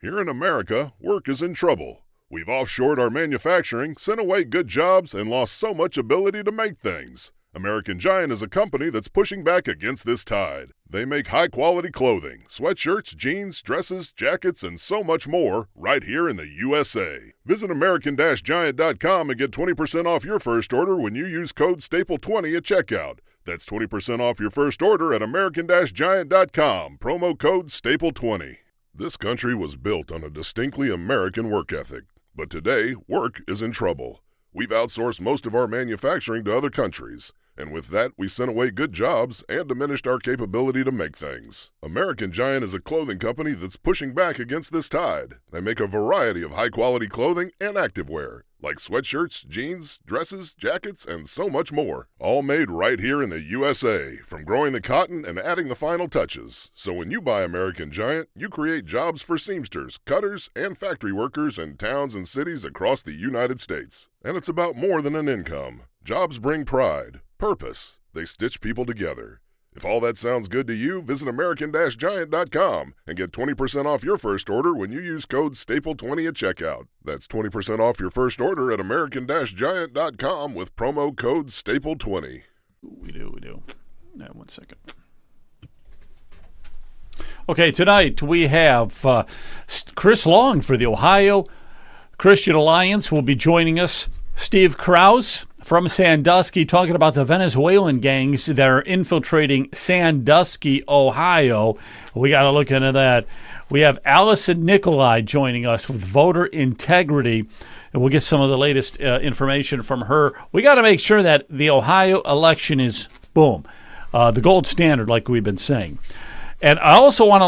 Here in America, work is in trouble. We've offshored our manufacturing, sent away good jobs, and lost so much ability to make things. American Giant is a company that's pushing back against this tide. They make high-quality clothing, sweatshirts, jeans, dresses, jackets, and so much more right here in the USA. Visit American-Giant.com and get 20% off your first order when you use code STAPLE20 at checkout. That's 20% off your first order at American-Giant.com, promo code STAPLE20. This country was built on a distinctly American work ethic, but today, work is in trouble. We've outsourced most of our manufacturing to other countries, and with that, we sent away good jobs and diminished our capability to make things. American Giant is a clothing company that's pushing back against this tide. They make a variety of high-quality clothing and activewear, like sweatshirts, jeans, dresses, jackets, and so much more. All made right here in the USA, from growing the cotton and adding the final touches. So when you buy American Giant, you create jobs for seamsters, cutters, and factory workers in towns and cities across the United States. And it's about more than an income. Jobs bring pride, purpose. They stitch people together. If all that sounds good to you, visit American-Giant.com and get 20% off your first order when you use code STAPLE20 at checkout. That's 20% off your first order at American-Giant.com with promo code STAPLE20. We do. Now, 1 second. Okay, tonight we have Chris Long for the Ohio Christian Alliance will be joining us. Steve Krause from Sandusky talking about the Venezuelan gangs that are infiltrating Sandusky, Ohio. We got to look into that. We have Allison Nikolai joining us with voter integrity, and we'll get some of the latest information from her. We got to make sure that the Ohio election is, boom, the gold standard, like we've been saying. And I also want to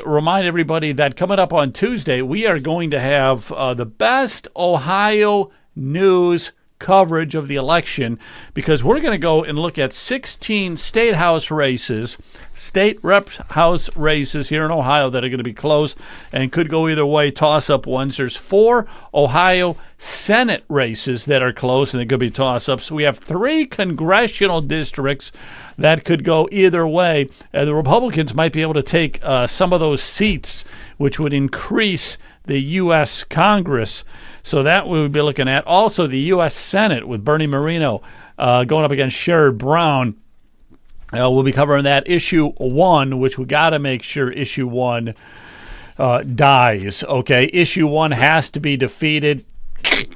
remind everybody that coming up on Tuesday, we are going to have the best Ohio news coverage of the election, because we're going to go and look at 16 state rep house races here in Ohio that are going to be close and could go either way, toss-up ones. There's 4 Ohio Senate races that are close and they could be toss-ups. We have 3 congressional districts that could go either way. The Republicans might be able to take some of those seats, which would increase the U.S. Congress. So that we would be looking at. Also, the U.S. Senate with Bernie Moreno going up against Sherrod Brown. We'll be covering that. Issue 1, which we got to make sure issue 1 dies. Okay, issue 1 has to be defeated.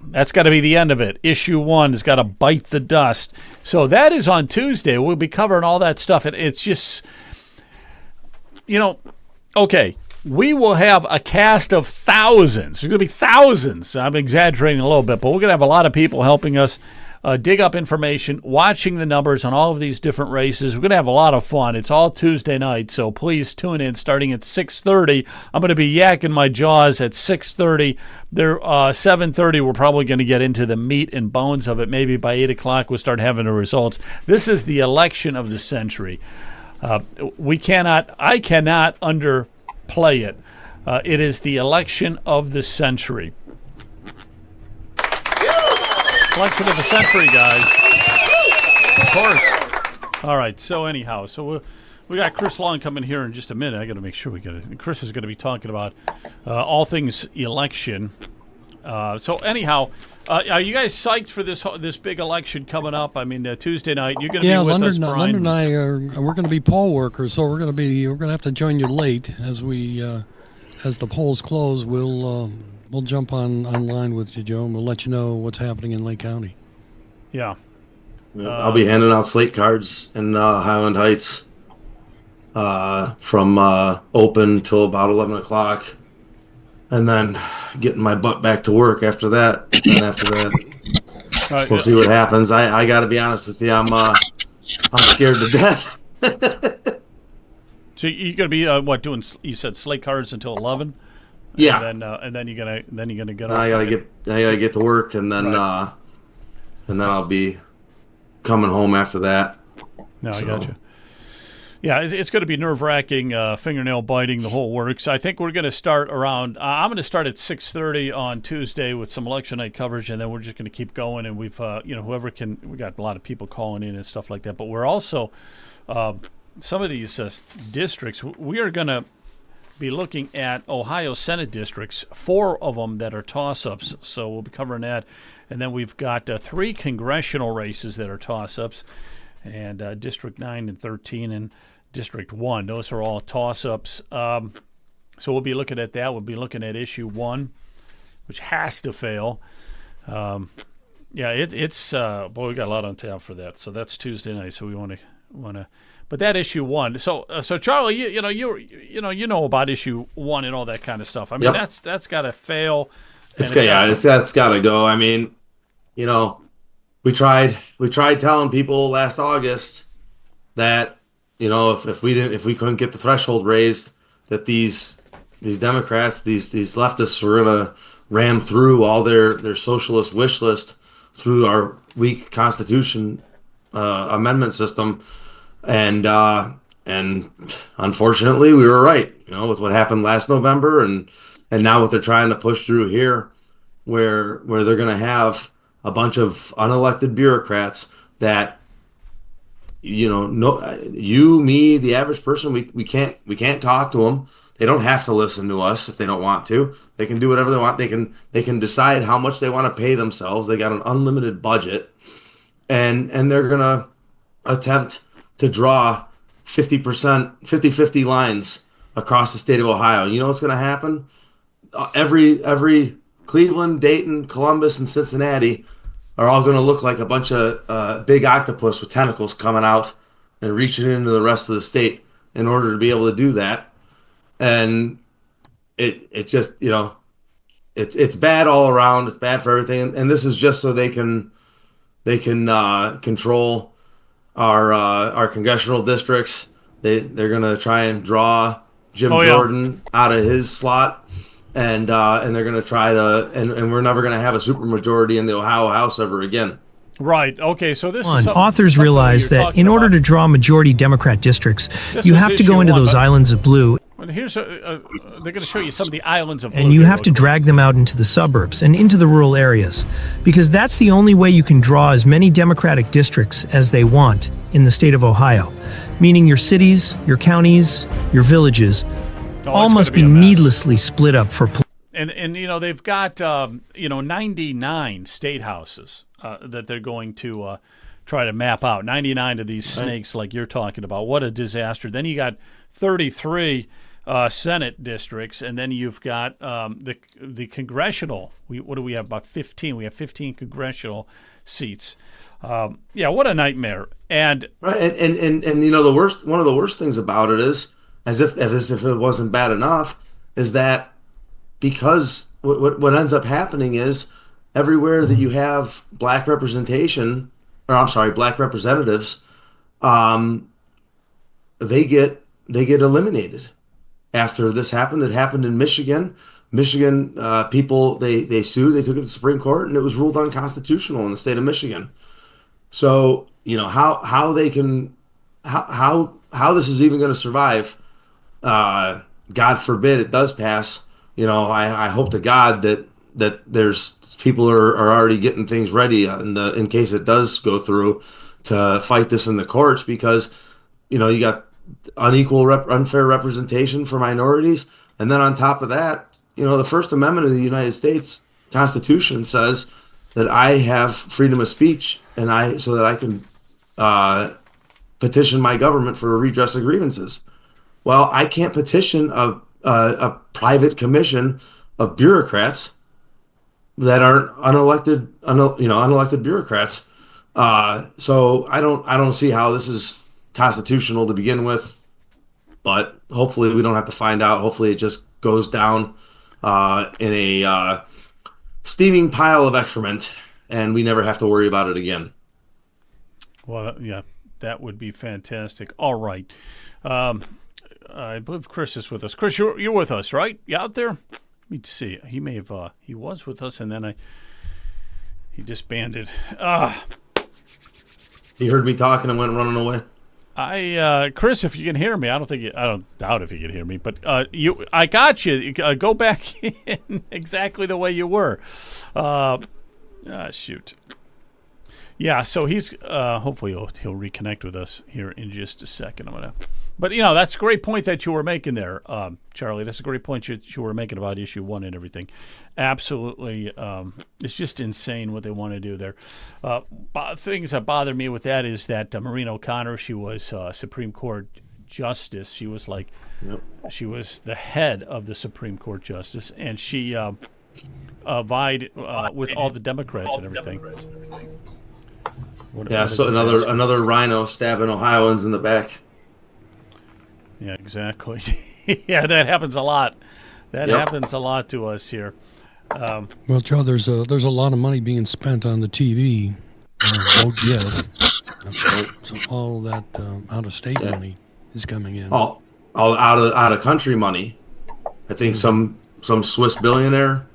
That's got to be the end of it. Issue 1 has got to bite the dust. So that is on Tuesday. We'll be covering all that stuff. It's just, okay. We will have a cast of thousands. There's going to be thousands. I'm exaggerating a little bit, but we're going to have a lot of people helping us dig up information, watching the numbers on all of these different races. We're going to have a lot of fun. It's all Tuesday night, so please tune in starting at 6:30. I'm going to be yakking my jaws at 6:30. 7:30, we're probably going to get into the meat and bones of it. Maybe by 8 o'clock, we'll start having the results. This is the election of the century. I cannot underplay it. It is the election of the century. Election of the century, guys. Of course. All right. So anyhow, we got Chris Long coming here in just a minute. I got to make sure Chris is going to be talking about all things election. So anyhow, are you guys psyched for this big election coming up? I mean, Tuesday night you're going to be with us, Brian. London and I we're going to be poll workers, so we're going to have to join you late as the polls close. We'll jump online with you, Joe, and we'll let you know what's happening in Lake County. Yeah. I'll be handing out slate cards in Highland Heights from open till about 11 o'clock, and then getting my butt back to work after that. And after that, we'll see what happens. I got to be honest with you, I'm scared to death. So you're going to be doing? You said slate cards until 11. Yeah, and then you're gonna get. I gotta get to work, and then and then I'll be coming home after that. No, I got you. Yeah, it's going to be nerve-wracking, fingernail biting, the whole works. I think we're going to start around. I'm going to start at 6:30 on Tuesday with some election night coverage, and then we're just going to keep going. And we've, whoever can. We got a lot of people calling in and stuff like that. But we're also some of these districts. We are going to be looking at Ohio Senate districts, 4 of them that are toss-ups. So we'll be covering that. And then we've got 3 congressional races that are toss-ups, and District 9 and 13 and District 1. Those are all toss-ups. So we'll be looking at that. We'll be looking at issue 1, which has to fail. It's boy, we got a lot on tap for that. So that's Tuesday night. So we want to, but that issue 1. So Charlie, you know about issue 1 and all that kind of stuff. I mean, Yep. that's got to fail. It's got to go. I mean, we tried telling people last August that, if we couldn't get the threshold raised, that these Democrats, these leftists were gonna ram through all their socialist wish list through our weak Constitution amendment system, and unfortunately we were right. With what happened last November, and now what they're trying to push through here, where they're gonna have a bunch of unelected bureaucrats that, me, the average person, we can't talk to them. They don't have to listen to us if they don't want to. They can do whatever they want. They can decide how much they want to pay themselves. They got an unlimited budget, and they're gonna attempt to draw 50% lines across the state of Ohio. You know what's gonna happen? Every Cleveland, Dayton, Columbus, and Cincinnati are all going to look like a bunch of big octopus with tentacles coming out and reaching into the rest of the state in order to be able to do that. And it just, it's bad all around. It's bad for everything. And this is just so they can control our congressional districts. They're going to try and draw Jim Jordan out of his slot. And they're going to try to, and we're never going to have a supermajority in the Ohio House ever again. Right. Okay. So this is something, authors realize that in order to draw majority Democrat districts, you have to go into those islands of blue. Well, here's they're going to show you some of the islands of blue. And you have to drag them out into the suburbs and into the rural areas, because that's the only way you can draw as many Democratic districts as they want in the state of Ohio, meaning your cities, your counties, your villages. All must be needlessly split up for. And they've got 99 state houses that they're going to try to map out. 99 of these snakes, like you're talking about. What a disaster! Then you got 33 Senate districts, and then you've got the congressional. What do we have? About 15. We have 15 congressional seats. What a nightmare! And the worst. One of the worst things about it is, as if it wasn't bad enough, is that because what ends up happening is everywhere that you have black representation, black representatives, they get eliminated. After this happened, it happened in Michigan. Michigan people they sued, they took it to the Supreme Court, and it was ruled unconstitutional in the state of Michigan. So how they can how this is even going to survive. God forbid it does pass. I hope to God that there's people are already getting things ready in case it does go through to fight this in the courts, because you got unfair representation for minorities, and then on top of that, the First Amendment of the United States Constitution says that I have freedom of speech, and so that I can petition my government for a redress of grievances. Well, I can't petition a private commission of bureaucrats that aren't unelected bureaucrats. So I don't see how this is constitutional to begin with. But hopefully we don't have to find out. Hopefully it just goes down in a steaming pile of excrement, and we never have to worry about it again. Well, yeah, that would be fantastic. All right. I believe Chris is with us. Chris, you're with us, right? You out there? Let me see. He may have. He was with us, and then he disbanded. He heard me talking and went running away. Chris, if you can hear me, I don't doubt if you can hear me, but I got you. Go back in exactly the way you were. Shoot. Yeah, so he's hopefully he'll reconnect with us here in just a second. I'm gonna But, you know, that's a great point that you were making there, Charlie. That's a great point you were making about issue 1 and everything. Absolutely. It's just insane what they want to do there. Things that bother me with that is that Maureen O'Connor, she was Supreme Court Justice. She was like, she was the head of the Supreme Court Justice, and she vied with all the Democrats and everything. So another rhino stabbing Ohioans in the back. Yeah, exactly. Yeah, that happens a lot. That happens a lot to us here. Well, Joe, there's a lot of money being spent on the TV. Vote yes. So all that out of state money is coming in. All out of country money. I think some Swiss billionaire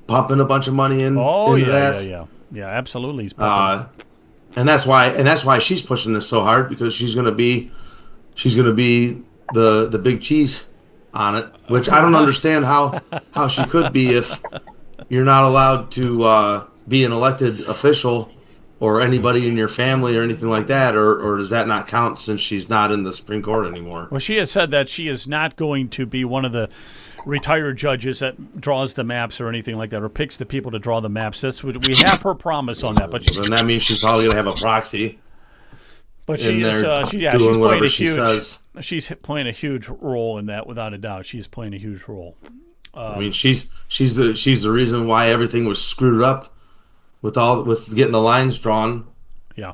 pumping a bunch of money into that. Yeah, absolutely. And that's why she's pushing this so hard, because she's gonna be the big cheese on it, which I don't understand how she could be if you're not allowed to be an elected official or anybody in your family or anything like that, or does that not count since she's not in the Supreme Court anymore? Well, she has said that she is not going to be one of the retired judges that draws the maps or anything like that, or picks the people to draw the maps. That's what we have her promise on that. But then that means she's probably gonna have a proxy. But she's playing a huge role in that, without a doubt. She's playing a huge role. I mean, she's the reason why everything was screwed up with getting the lines drawn. Yeah,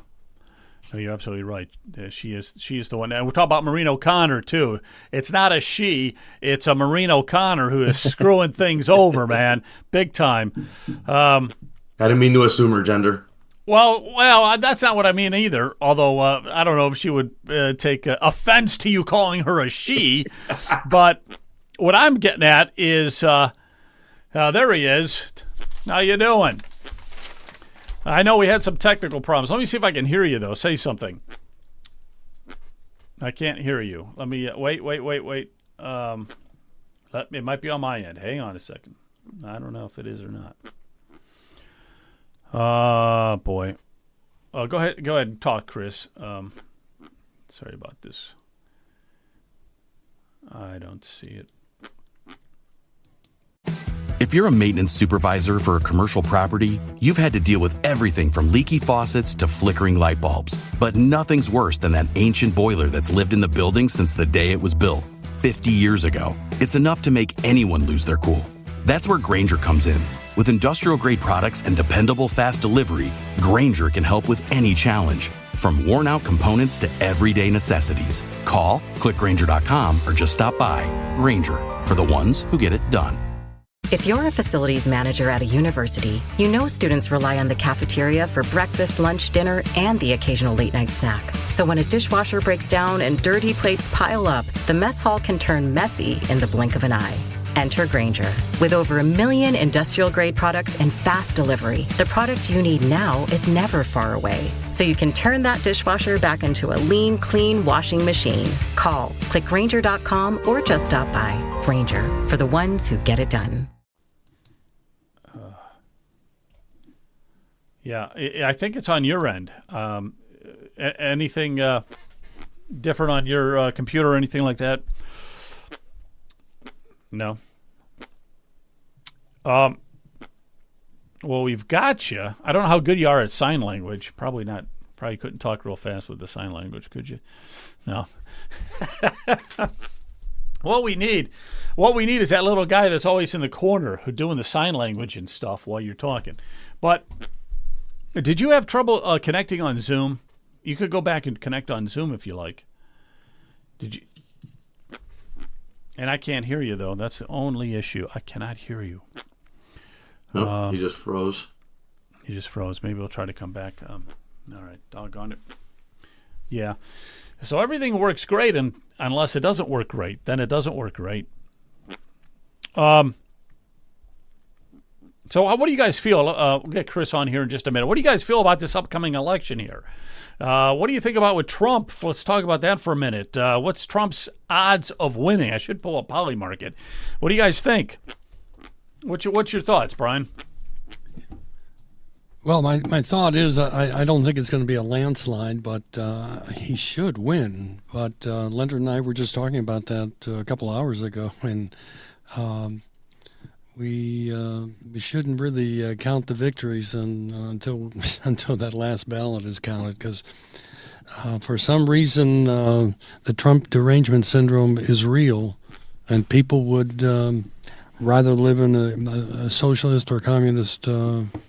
no, you're absolutely right. She is the one. And we're talking about Maureen O'Connor too. It's not a she; it's a Maureen O'Connor who is screwing things over, man, big time. I didn't mean to assume her gender. Well, that's not what I mean either. Although I don't know if she would take offense to you calling her a she. But what I'm getting at is, there he is. How you doing? I know we had some technical problems. Let me see if I can hear you, though. Say something. I can't hear you. Let me wait. It might be on my end. Hang on a second. I don't know if it is or not. Boy. Go ahead and talk, Chris. Sorry about this. I don't see it. If you're a maintenance supervisor for a commercial property, you've had to deal with everything from leaky faucets to flickering light bulbs. But nothing's worse than that ancient boiler that's lived in the building since the day it was built, 50 years ago. It's enough to make anyone lose their cool. That's where Grainger comes in. With industrial-grade products and dependable fast delivery, Grainger can help with any challenge, from worn-out components to everyday necessities. Call, click Grainger.com, or just stop by. Grainger, for the ones who get it done. If you're a facilities manager at a university, you know students rely on the cafeteria for breakfast, lunch, dinner, and the occasional late-night snack. So when a dishwasher breaks down and dirty plates pile up, the mess hall can turn messy in the blink of an eye. Enter Grainger. With over 1 million industrial-grade products and fast delivery, the product you need now is never far away. So you can turn that dishwasher back into a lean, clean washing machine. Call, click Grainger.com, or just stop by. Grainger, for the ones who get it done. Yeah, I think it's on your end. Anything different on your computer or anything like that? No. Well, we've got you. I don't know how good you are at sign language. Probably not. Probably couldn't talk real fast with the sign language, could you? No. What we need is that little guy that's always in the corner who doing the sign language and stuff while you're talking. But did you have trouble connecting on Zoom? You could go back and connect on Zoom if you like. Did you? And I can't hear you, though. That's the only issue. I cannot hear you. Nope, he just froze. He just froze. Maybe we'll try to come back. All right, doggone it. Yeah. So everything works great, and unless it doesn't work great, then it doesn't work great. So what do you guys feel? We'll get Chris on here in just a minute. What do you guys feel about this upcoming election here? What do you think about with Trump? Let's talk about that for a minute. What's Trump's odds of winning? I should pull up Polymarket. What do you guys think? What's your thoughts, Brian? Well, my thought is I don't think it's going to be a landslide, but he should win. But Leonard and I were just talking about that a couple hours ago, and we shouldn't really count the victories until that last ballot is counted, because for some reason the Trump derangement syndrome is real, and people would rather live in a socialist or communist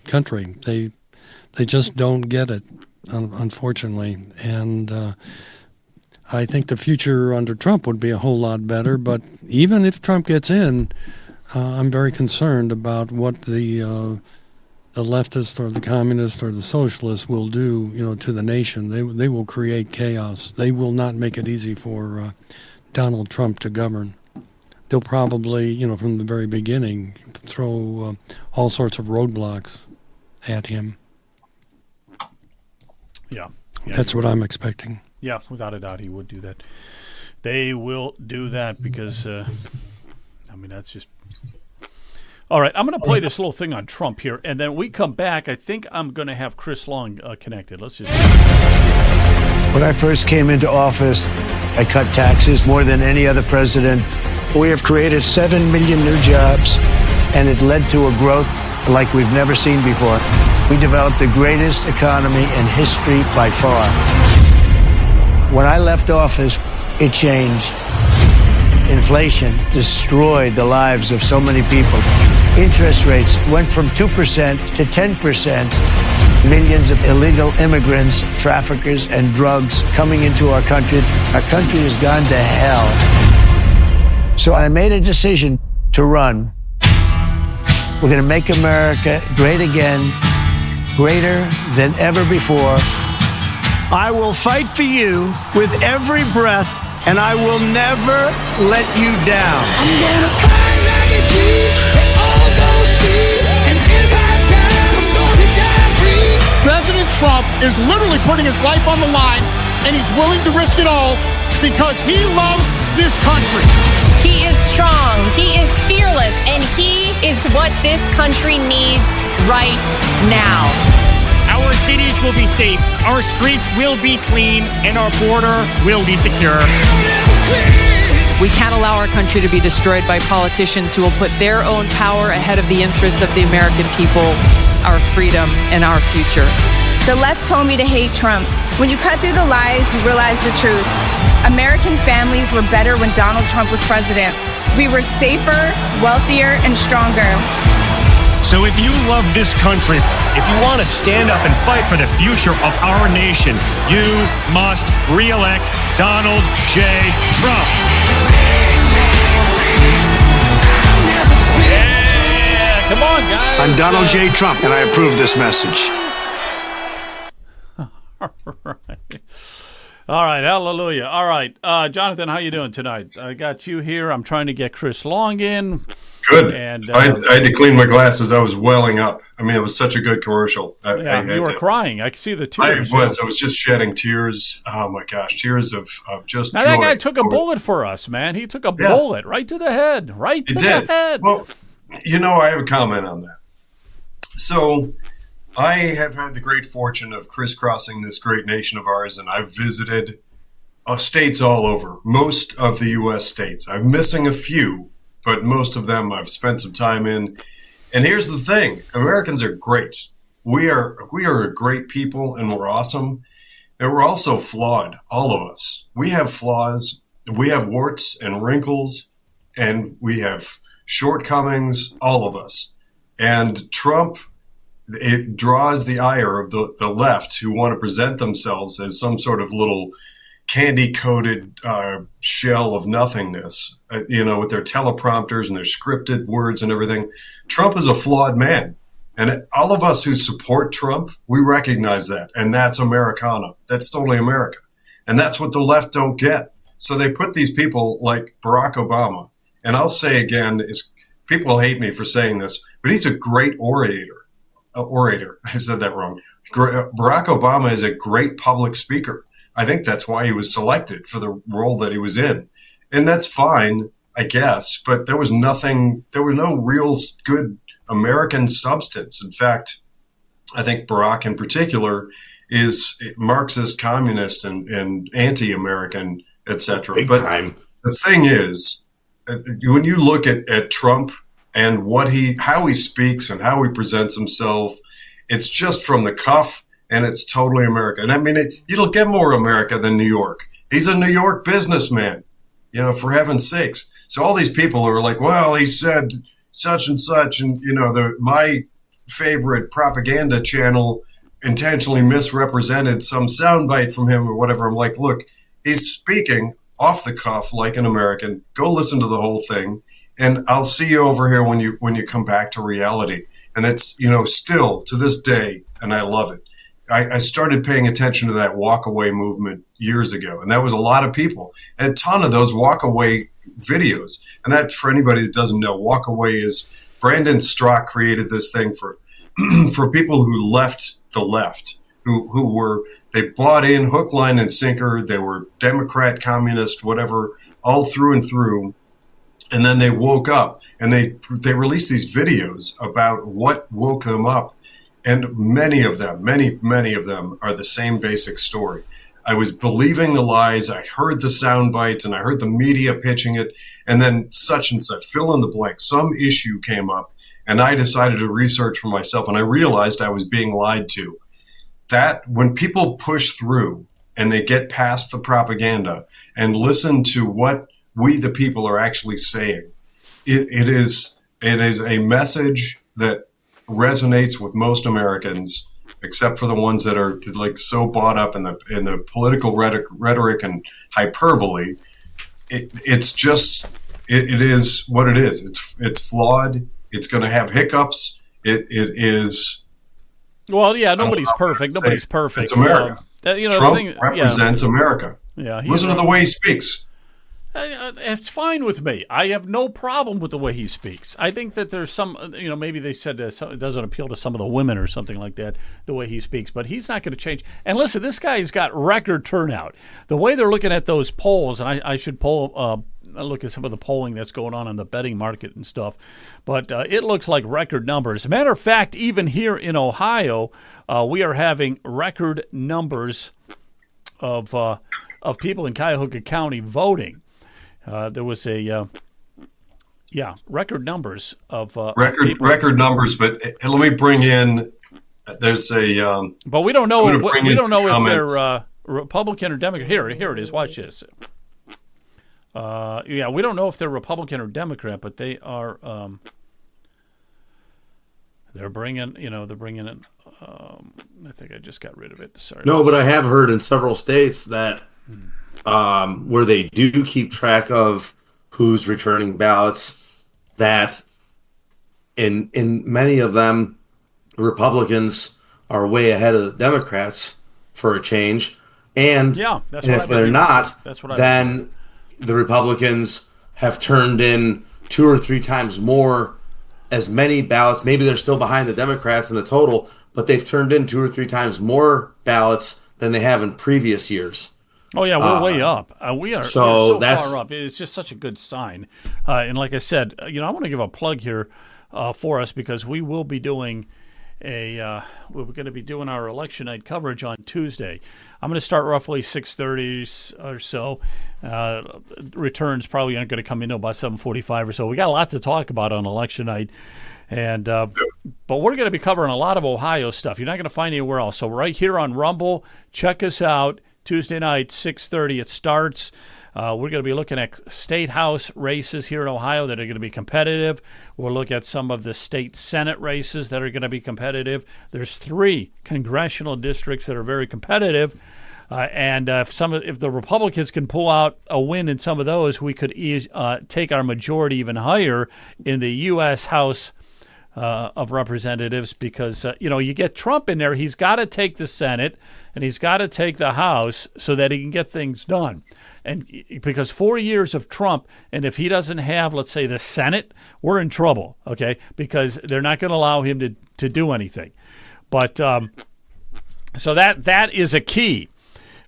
country. They just don't get it, unfortunately. And I think the future under Trump would be a whole lot better. But even if Trump gets in, I'm very concerned about what the leftist or the communist or the socialist will do, to the nation. They will create chaos. They will not make it easy for Donald Trump to govern. They'll probably, from the very beginning, throw all sorts of roadblocks at him. Yeah. That's what I'm expecting. Yeah, without a doubt, he would do that. They will do that because, that's just... All right, I'm going to play this little thing on Trump here, and then we come back. I think I'm going to have Chris Long connected. Let's just... When I first came into office, I cut taxes more than any other president. We have created 7 million new jobs, and it led to a growth like we've never seen before. We developed the greatest economy in history by far. When I left office, it changed. Inflation destroyed the lives of so many people. Interest rates went from 2% to 10%. Millions of illegal immigrants, traffickers, and drugs coming into our country. Our country has gone to hell. So I made a decision to run. We're going to make America great again, greater than ever before. I will fight for you with every breath, and I will never let you down. I'm gonna fight like a G, they all gon' see, and if I die, I'm gonna die free. President Trump is literally putting his life on the line, and he's willing to risk it all because he loves this country. He is strong, he is fearless, and he is what this country needs right now. Our cities will be safe, our streets will be clean, and our border will be secure. We can't allow our country to be destroyed by politicians who will put their own power ahead of the interests of the American people, our freedom, and our future. The left told me to hate Trump. When you cut through the lies, you realize the truth. American families were better when Donald Trump was president. We were safer, wealthier, and stronger. So if you love this country, if you want to stand up and fight for the future of our nation, you must re-elect Donald J. Trump. Yeah, come on, guys. I'm Donald J. Trump, and I approve this message. All right, hallelujah. All right, Jonathan, how you doing tonight? I got you here. I'm trying to get Chris Long in. Good. And I had to clean my glasses. I was welling up. I mean, it was such a good commercial. You were crying. I could see the tears. I was just shedding tears. Oh, my gosh, tears of just now, joy. that guy took a bullet for us, man. He took a bullet right to the head. Right to the head. Well, I have a comment on that. So I have had the great fortune of crisscrossing this great nation of ours, and I've visited states all over, most of the U.S. states. I'm missing a few, but most of them I've spent some time in. And here's the thing. Americans are great. We are a great people, and we're awesome. And we're also flawed, all of us. We have flaws. We have warts and wrinkles, and we have shortcomings, all of us. And Trump, it draws the ire of the left, who want to present themselves as some sort of little candy-coated shell of nothingness, with their teleprompters and their scripted words and everything. Trump is a flawed man. And all of us who support Trump, we recognize that. And that's Americana. That's totally America. And that's what the left don't get. So they put these people like Barack Obama. And I'll say again, people hate me for saying this, but he's a great orator. I said that wrong. Barack Obama is a great public speaker. I think that's why he was selected for the role that he was in. And that's fine, I guess, but there was no real good American substance. In fact, I think Barack in particular is Marxist, communist, and anti-American, etc. Big But time. the thing is, when you look at Trump and how he speaks and how he presents himself, it's just from the cuff, and it's totally America. And I mean, you'll get more America than New York. He's a New York businessman, for heaven's sakes. So all these people are like, well, he said such and such, and my favorite propaganda channel intentionally misrepresented some soundbite from him or whatever. I'm like, look, he's speaking off the cuff like an American. Go listen to the whole thing, and I'll see you over here when you come back to reality. And it's still to this day, and I love it. I started paying attention to that walk away movement years ago, and that was a lot of people. A ton of those walk away videos, and that, for anybody that doesn't know, walk away is Brandon Strzok created this thing for for people who left the left, they bought in hook, line, and sinker. They were Democrat, communist, whatever, all through and through. And then they woke up, and they released these videos about what woke them up. And many of them are the same basic story. I was believing the lies. I heard the sound bites, and I heard the media pitching it. And then such and such, fill in the blank. Some issue came up, and I decided to research for myself, and I realized I was being lied to. That when people push through and they get past the propaganda and listen to what we, the people, are actually saying, it is a message that resonates with most Americans, except for the ones that are like so bought up in the political rhetoric and hyperbole. It is what it is. It's flawed. It's going to have hiccups. It is. Well, yeah, nobody's perfect. Nobody's perfect. It's America. Trump represents America. Yeah, listen to the way he speaks. It's fine with me. I have no problem with the way he speaks. I think that there's some, maybe they said it doesn't appeal to some of the women or something like that, the way he speaks, but he's not going to change. And listen, this guy's got record turnout. The way they're looking at those polls, and I should look at some of the polling that's going on in the betting market and stuff, but it looks like record numbers. As a matter of fact, even here in Ohio, we are having record numbers of people in Cuyahoga County voting. There was record numbers of record numbers. But let me bring in. There's a. But we don't know. We don't know if they're Republican or Democrat. Here it is. Watch this. We don't know if they're Republican or Democrat, but they are. They're bringing in. I think I just got rid of it. Sorry. No, but I have heard in several states that. Where they do keep track of who's returning ballots, that in many of them, Republicans are way ahead of the Democrats for a change. And if they're not, then the Republicans have turned in 2 or 3 times more, as many ballots. Maybe they're still behind the Democrats in the total, but they've turned in 2 or 3 times more ballots than they have in previous years. Oh, yeah, we're way up. We are so far up. It's just such a good sign. And like I said, I want to give a plug here for us, because we will be doing we're going to be doing our election night coverage on Tuesday. I'm going to start roughly 6:30 or so. Returns probably aren't going to come in about 7:45 or so. We got a lot to talk about on election night. And but we're going to be covering a lot of Ohio stuff. You're not going to find anywhere else. So right here on Rumble, check us out. Tuesday night, 6:30 it starts. We're going to be looking at state house races here in Ohio that are going to be competitive. We'll look at some of the state Senate races that are going to be competitive. There's 3 congressional districts that are very competitive. And if the Republicans can pull out a win in some of those, we could take our majority even higher in the U.S. House of Representatives, because you get Trump in there, he's got to take the Senate and he's got to take the House so that he can get things done. And because 4 years of Trump, and if he doesn't have, let's say, the Senate, we're in trouble, okay? Because they're not going to allow him to do anything. But so that is a key.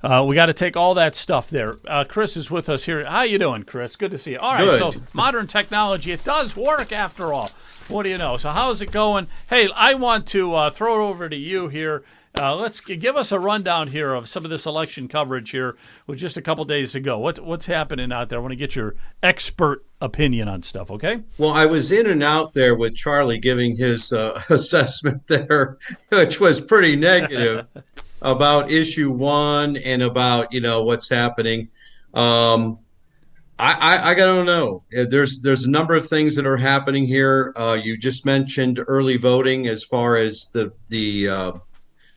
We got to take all that stuff there. Chris is with us here. How you doing, Chris? Good to see you. All right, Good. so modern technology, it does work after all. What do you know? So how's it going? Hey, I want to throw it over to you here. Let's give us a rundown here of some of this election coverage here with just a couple days to go. What's happening out there? I want to get your expert opinion on stuff, okay? Well, I was in and out there with Charlie giving his assessment there, which was pretty negative about issue 1 and about, what's happening. I don't know. There's a number of things that are happening here. You just mentioned early voting as far as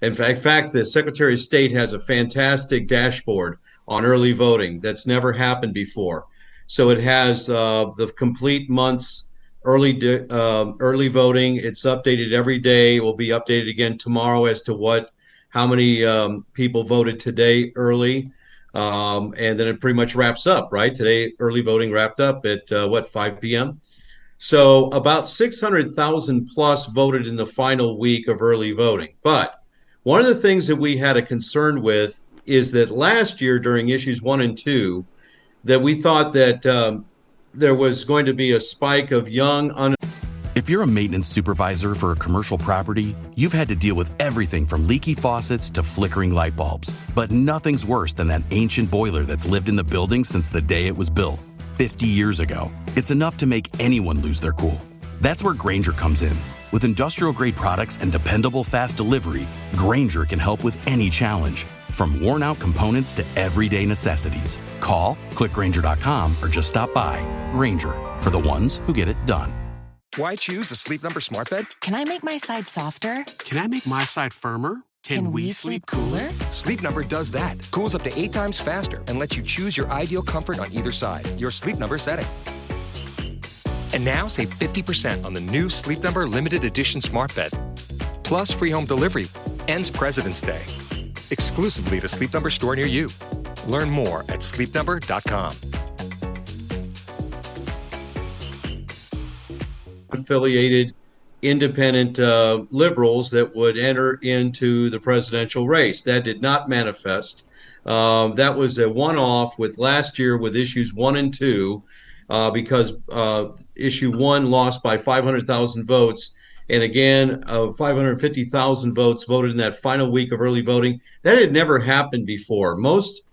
in fact, the Secretary of State has a fantastic dashboard on early voting that's never happened before. So it has the complete month's early voting. It's updated every day. It will be updated again tomorrow as to how many people voted today early. And then it pretty much wraps up, right? Today, early voting wrapped up at 5 p.m. So about 600,000 plus voted in the final week of early voting. But one of the things that we had a concern with is that last year during issues 1 and 2, that we thought that there was going to be a spike of young If you're a maintenance supervisor for a commercial property, you've had to deal with everything from leaky faucets to flickering light bulbs. But nothing's worse than that ancient boiler that's lived in the building since the day it was built, 50 years ago. It's enough to make anyone lose their cool. That's where Grainger comes in. With industrial-grade products and dependable fast delivery, Grainger can help with any challenge, from worn-out components to everyday necessities. Call, click Grainger.com, or just stop by. Grainger, for the ones who get it done. Why choose a Sleep Number smart bed? Can I make my side softer? Can I make my side firmer? Can we sleep cooler? Sleep Number does that. Cools up to 8 times faster and lets you choose your ideal comfort on either side. Your Sleep Number setting. And now save 50% on the new Sleep Number limited edition smart bed. Plus free home delivery. Ends President's Day. Exclusively to Sleep Number store near you. Learn more at sleepnumber.com. Affiliated independent liberals that would enter into the presidential race. That did not manifest. That was a one-off with last year with issues 1 and 2 because issue 1 lost by 500,000 votes. And again, 550,000 votes voted in that final week of early voting. That had never happened before. Most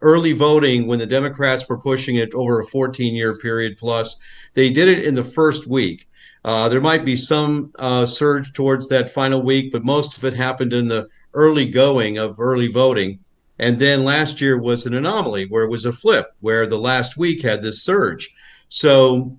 early voting, when the Democrats were pushing it over a 14-year period plus, they did it in the first week. There might be some surge towards that final week, but most of it happened in the early going of early voting. And then last year was an anomaly where it was a flip, where the last week had this surge. So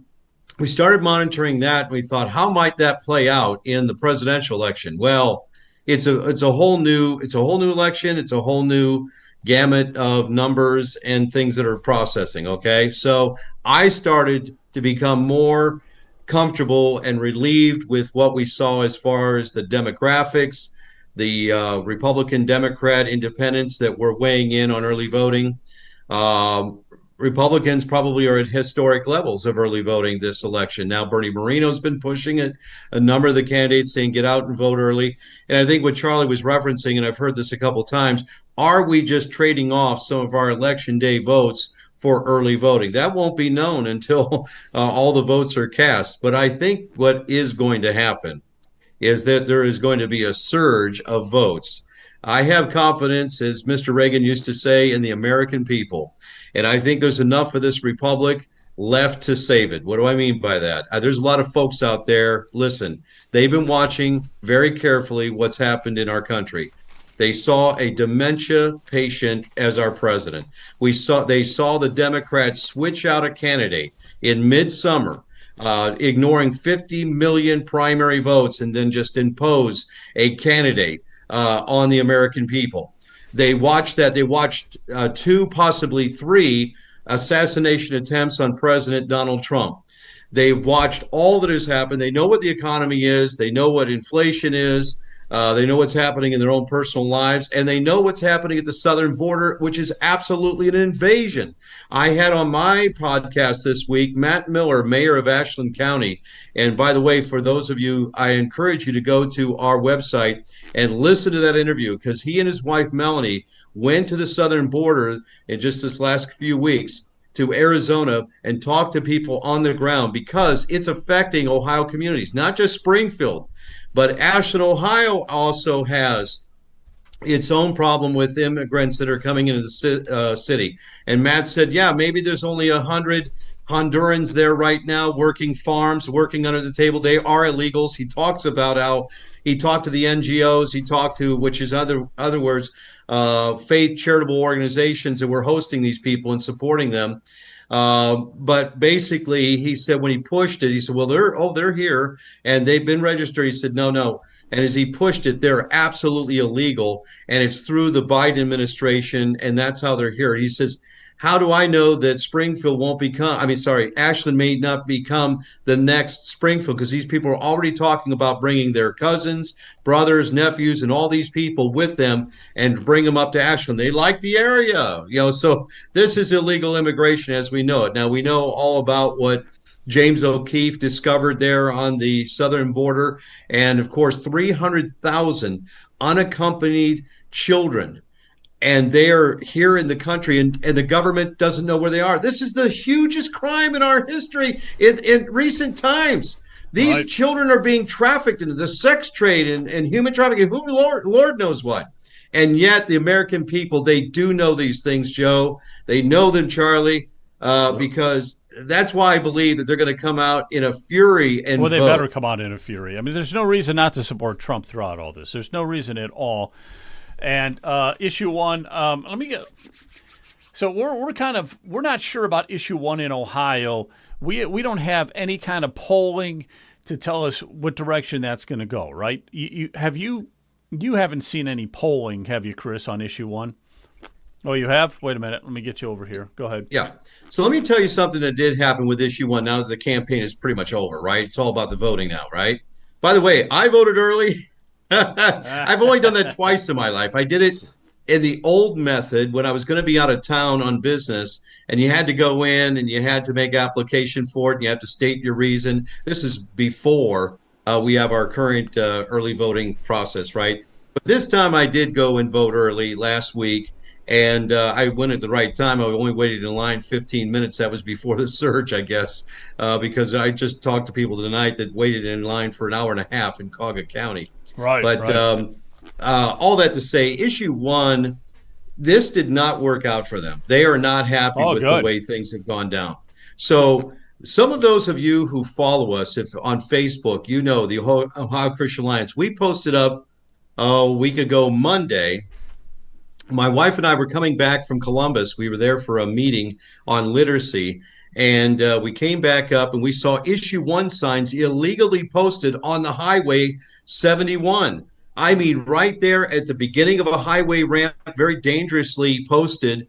we started monitoring that, and we thought, how might that play out in the presidential election? Well, it's a whole new election. It's a whole new gamut of numbers and things that are processing. Okay, so I started to become more comfortable and relieved with what we saw as far as the demographics, the Republican, Democrat, independents that were weighing in on early voting. Republicans probably are at historic levels of early voting this election. Now, Bernie Moreno's been pushing it, a number of the candidates saying get out and vote early. And I think what Charlie was referencing, and I've heard this a couple times, are we just trading off some of our election day votes for early voting? That won't be known until all the votes are cast. But I think what is going to happen is that there is going to be a surge of votes. I have confidence, as Mr. Reagan used to say, in the American people. And I think there's enough of this republic left to save it. What do I mean by that? There's a lot of folks out there, listen, they've been watching very carefully what's happened in our country. They saw a dementia patient as our president. They saw the Democrats switch out a candidate in midsummer, ignoring 50 million primary votes, and then just impose a candidate on the American people. They watched that. They watched 2, possibly 3 assassination attempts on President Donald Trump. They've watched all that has happened. They know what the economy is. They know what inflation is. They know what's happening in their own personal lives, and they know what's happening at the southern border, which is absolutely an invasion. I had on my podcast this week Matt Miller, mayor of Ashland County. And by the way, for those of you, I encourage you to go to our website and listen to that interview, because he and his wife, Melanie, went to the southern border in just this last few weeks to Arizona and talked to people on the ground, because it's affecting Ohio communities, not just Springfield. But Ashland, Ohio also has its own problem with immigrants that are coming into the city. And Matt said, yeah, maybe there's only 100 Hondurans there right now working farms, working under the table. They are illegals. He talks about how he talked to the NGOs. He talked to, which is other words, faith charitable organizations that were hosting these people and supporting them. But basically, he said when he pushed it, he said, well, they're here and they've been registered. He said, no. And as he pushed it, they're absolutely illegal. And it's through the Biden administration. And that's how they're here. He says, how do I know that Ashland may not become the next Springfield? Because these people are already talking about bringing their cousins, brothers, nephews, and all these people with them and bring them up to Ashland. They like the area, so this is illegal immigration as we know it. Now, we know all about what James O'Keefe discovered there on the southern border. And of course, 300,000 unaccompanied children. And they are here in the country, and the government doesn't know where they are. This is the hugest crime in our history in recent times. These children are being trafficked into the sex trade and human trafficking. Lord knows what. And yet the American people, they do know these things, Joe. They know them, Charlie, because that's why I believe that they're going to come out in a fury and Well, they vote. better come out in a fury. I mean, there's no reason not to support Trump throughout all this. There's no reason at all. And issue one, so we're not sure about issue one in Ohio. We don't have any kind of polling to tell us what direction that's going to go, right? You haven't seen any polling, have you, Chris, on issue one? Oh, you have? Wait a minute. Let me get you over here. Go ahead. Yeah. So let me tell you something that did happen with issue one now that the campaign is pretty much over, right? It's all about the voting now, right? By the way, I voted early. I've only done that twice in my life. I did it in the old method when I was going to be out of town on business, and you had to go in and you had to make application for it, and you have to state your reason. This is before we have our current early voting process, right? But this time I did go and vote early last week, and I went at the right time. I only waited in line 15 minutes. That was before the surge, I guess, because I just talked to people tonight that waited in line for an hour and a half in Cauga County. Right. But all that to say, issue one, this did not work out for them. They are not happy with the way things have gone down. So some of those of you who follow us on Facebook, you know the Ohio Christian Alliance, we posted up a week ago Monday. My wife and I were coming back from Columbus. We were there for a meeting on literacy. And we came back up and we saw issue one signs illegally posted on the Highway 71. I mean, right there at the beginning of a highway ramp, very dangerously posted.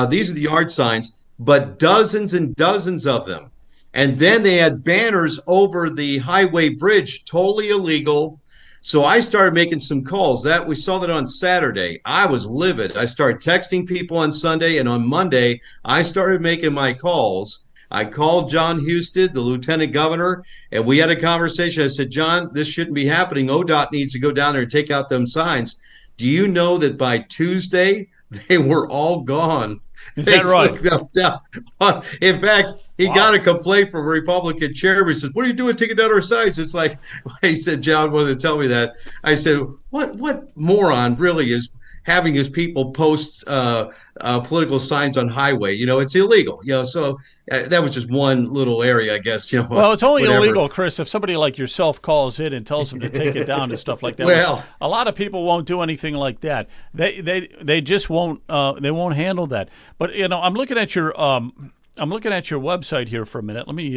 These are the yard signs, but dozens and dozens of them. And then they had banners over the highway bridge, totally illegal. So I started making some calls. We saw that on Saturday. I was livid. I started texting people on Sunday, and on Monday, I started making my calls. I called John Husted, the lieutenant governor, and we had a conversation. I said, John, this shouldn't be happening. ODOT needs to go down there and take out them signs. Do you know that by Tuesday, they were all gone? Is that right? Took them down. In fact, he got a complaint from a Republican chairman. He says, what are you doing taking down our signs? It's like, he said, John wanted to tell me that. I said, what moron really is having his people post political signs on highway? It's illegal. So that was just one little area, I guess. Well, it's only illegal, Chris, if somebody like yourself calls in and tells them to take it down and stuff like that. Well, a lot of people won't do anything like that. They just won't. They won't handle that. But I'm looking at your website here for a minute. Let me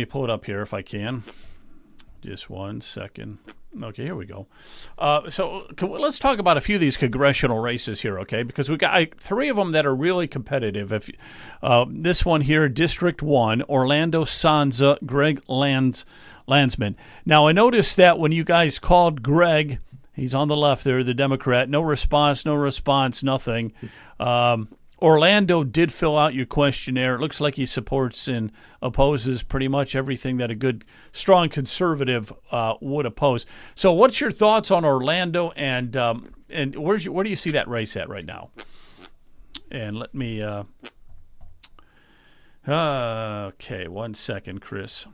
pull it up here if I can. Just one second. Okay, here we go. Let's talk about a few of these congressional races here, okay? Because we got 3 of them that are really competitive. If this one here, District 1, Orlando Sanza, Greg Landsman. Now, I noticed that when you guys called Greg, he's on the left there, the Democrat, no response, nothing. Orlando did fill out your questionnaire. It looks like he supports and opposes pretty much everything that a good, strong conservative would oppose. So what's your thoughts on Orlando, and where do you see that race at right now? And let me okay, 1 second, Chris.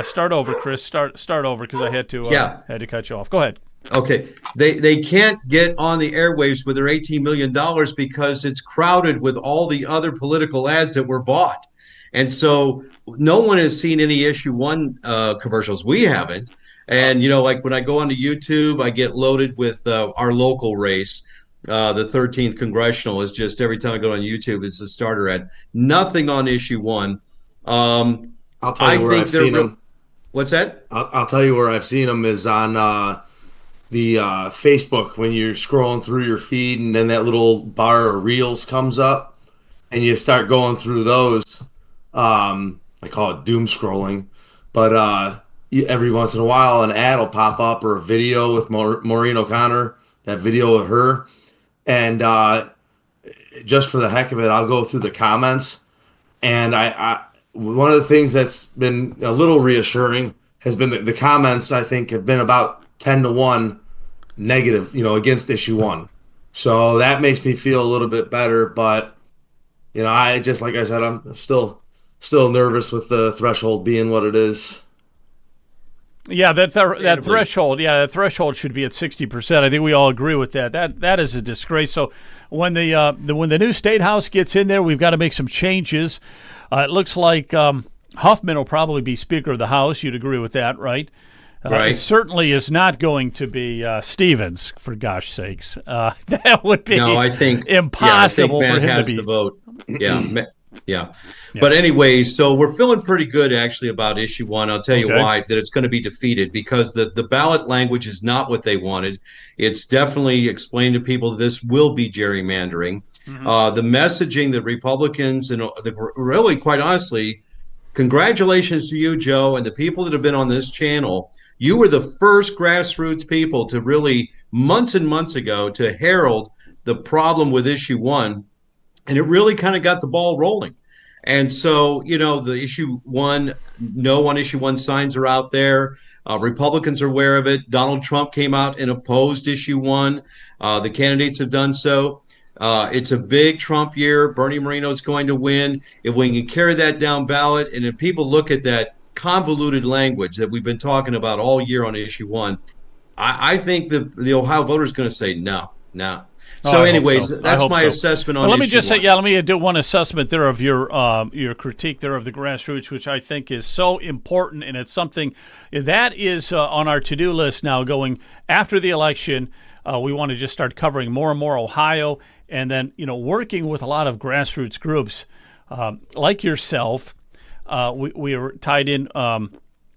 Start over, Chris. Start over, because I had to cut you off. Go ahead. Okay, they can't get on the airwaves with their $18 million because it's crowded with all the other political ads that were bought. And so no one has seen any issue 1 commercials. We haven't. And, like when I go onto YouTube, I get loaded with our local race. The 13th congressional is just, every time I go on YouTube, it's a starter ad. Nothing on issue 1. I'll tell you where I've seen them. What's that? I'll tell you where I've seen them is on the Facebook, when you're scrolling through your feed and then that little bar of reels comes up and you start going through those. I call it doom scrolling, but every once in a while an ad will pop up, or a video with Maureen O'Connor, that video of her. And just for the heck of it, I'll go through the comments. And I one of the things that's been a little reassuring has been the comments, I think, have been about 10-1 negative, against issue 1. So that makes me feel a little bit better. But, I just, like I said, I'm still nervous with the threshold being what it is. Yeah, that threshold. Yeah, that threshold should be at 60%. I think we all agree with that. That is a disgrace. So when the new state house gets in there, we've got to make some changes. It looks like Huffman will probably be Speaker of the House. You'd agree with that, right? Right. It certainly is not going to be Stevens, for gosh sakes. That would be impossible I think Matt for him has to be. the vote. Yeah. But anyways, so we're feeling pretty good actually about issue 1. I'll tell you why, that it's going to be defeated, because the ballot language is not what they wanted. It's definitely explained to people that this will be gerrymandering. The messaging that Republicans and really, quite honestly, congratulations to you, Joe, and the people that have been on this channel. You were the first grassroots people to really, months and months ago, to herald the problem with issue 1. And it really kind of got the ball rolling. And so, the issue 1, no on issue 1 signs are out there. Republicans are aware of it. Donald Trump came out and opposed issue 1. The candidates have done so. It's a big Trump year. Bernie Moreno is going to win. If we can carry that down ballot, and if people look at that convoluted language that we've been talking about all year on issue 1, I think the Ohio voter is going to say no. So, anyways, that's my assessment on. Well, let me issue just 1. say, let me do one assessment there of your critique there of the grassroots, which I think is so important, and it's something that is on our to-do list now. Going after the election, we want to just start covering more and more Ohio, and then working with a lot of grassroots groups like yourself. We are tied in.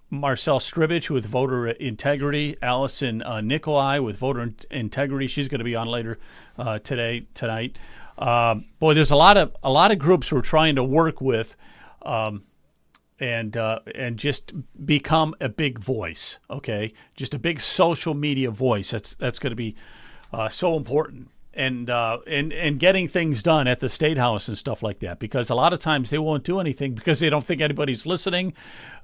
Marcel Stribich with voter integrity, Allison Nikolai with voter integrity. She's going to be on later tonight. Boy, there's a lot of groups we're trying to work with, and just become a big voice. Okay, just a big social media voice. That's going to be so important. And getting things done at the State House and stuff like that, because a lot of times they won't do anything because they don't think anybody's listening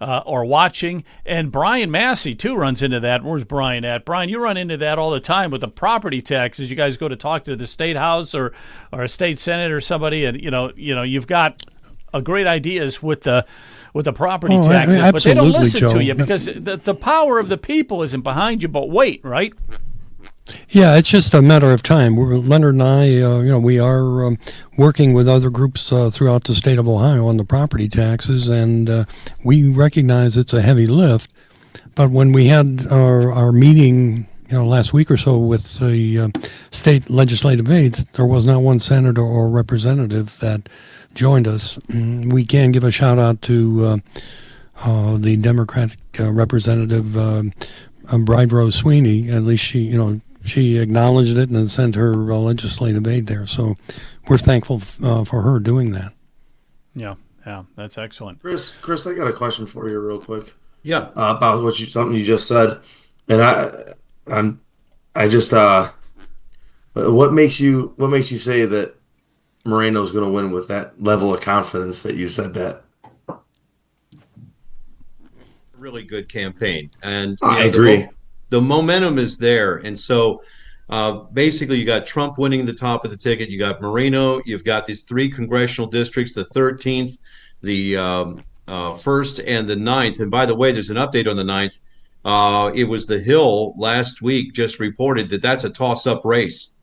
or watching. And Brian Massey, too, runs into that. Where's Brian at? Brian, you run into that all the time with the property taxes. You guys go to talk to the State House or a state senate or somebody, and you've got great ideas with the property taxes, but they don't listen to you because the power of the people isn't behind you, but wait, right? Yeah, it's just a matter of time. Leonard and I, we are working with other groups throughout the state of Ohio on the property taxes, and we recognize it's a heavy lift. But when we had our meeting, last week or so with the state legislative aides, there was not one senator or representative that joined us. We can give a shout out to the Democratic representative Bride Rose Sweeney, at least she acknowledged it and then sent her legislative aid there. So we're thankful for her doing that. Yeah, that's excellent. Chris, I got a question for you real quick. Yeah. About something you just said. And what makes you say that Moreno's going to win with that level of confidence that you said that? Really good campaign, and I agree. The momentum is there, and so basically you got Trump winning the top of the ticket, you got Moreno, you've got these 3 congressional districts, the 13th, the 1st, and the 9th. And by the way, there's an update on the 9th. It was The Hill last week just reported that that's a toss-up race,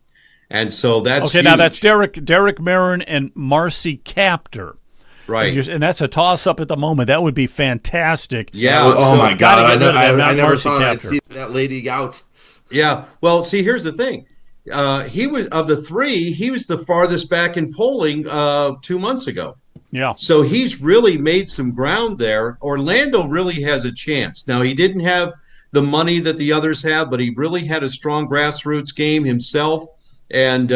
and so that's okay. huge. Now that's Derek Marin and Marcy Kaptur. Right. And that's a toss-up at the moment. That would be fantastic. Yeah. Oh, my God. I never Marcy thought I'd Kaptur. see that lady out. Yeah. Well, see, here's the thing. He was, of the 3, he was the farthest back in polling 2 months ago. Yeah. So he's really made some ground there. Orlando really has a chance. Now, he didn't have the money that the others have, but he really had a strong grassroots game himself. And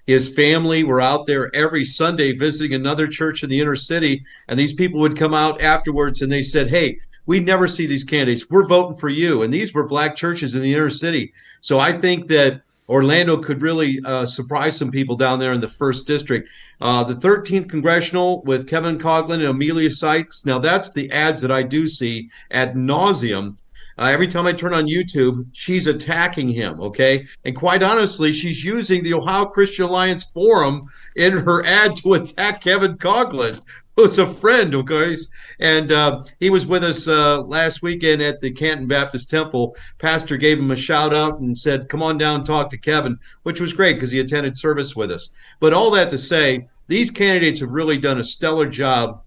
his family were out there every Sunday visiting another church in the inner city, and these people would come out afterwards and they said, hey, we never see these candidates. We're voting for you. And these were black churches in the inner city. So I think that Orlando could really surprise some people down there in the 1st district. The 13th congressional with Kevin Coughlin and Amelia Sykes. Now that's the ads that I do see ad nauseum. Every time I turn on YouTube, she's attacking him, okay? And quite honestly, she's using the Ohio Christian Alliance Forum in her ad to attack Kevin Coughlin, who's a friend, okay? And he was with us last weekend at the Canton Baptist Temple. Pastor gave him a shout-out and said, come on down and talk to Kevin, which was great because he attended service with us. But all that to say, these candidates have really done a stellar job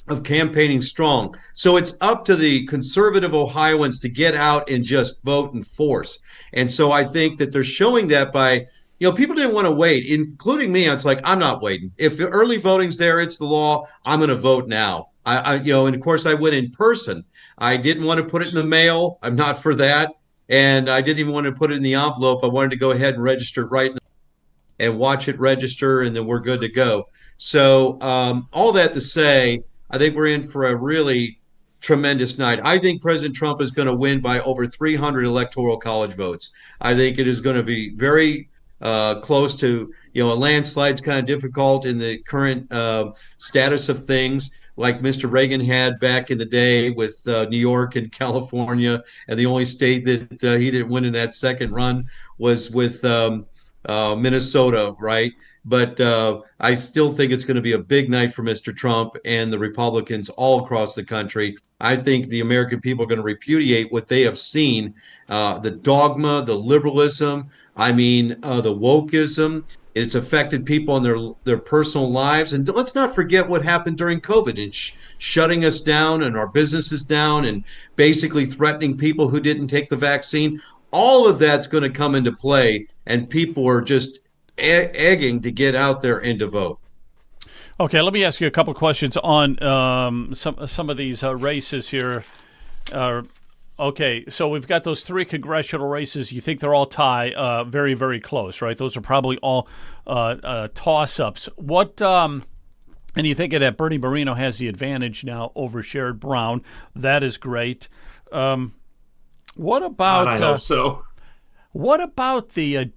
of campaigning strong. So it's up to the conservative Ohioans to get out and just vote in force. And so I think that they're showing that by, people didn't want to wait, including me. It's like, I'm not waiting. If early voting's there, it's the law. I'm going to vote now. And of course I went in person. I didn't want to put it in the mail. I'm not for that. And I didn't even want to put it in the envelope. I wanted to go ahead and register right and watch it register, and then we're good to go. So all that to say, I think we're in for a really tremendous night. I think President Trump is going to win by over 300 electoral college votes. I think it is going to be very close to, a landslide's kind of difficult in the current status of things, like Mr. Reagan had back in the day with New York and California. And the only state that he didn't win in that second run was with Minnesota, right? But I still think it's going to be a big night for Mr. Trump and the Republicans all across the country. I think the American people are going to repudiate what they have seen, the dogma, the liberalism, the wokeism. It's affected people in their personal lives. And let's not forget what happened during COVID and shutting us down and our businesses down and basically threatening people who didn't take the vaccine. All of that's going to come into play, and people are just egging to get out there and to vote. Okay, let me ask you a couple questions on some of these races here. Okay, so we've got those 3 congressional races. You think they're all tie, very, very close, right? Those are probably all toss-ups. And you think that Bernie Moreno has the advantage now over Sherrod Brown. That is great. What about? I hope so. What about the?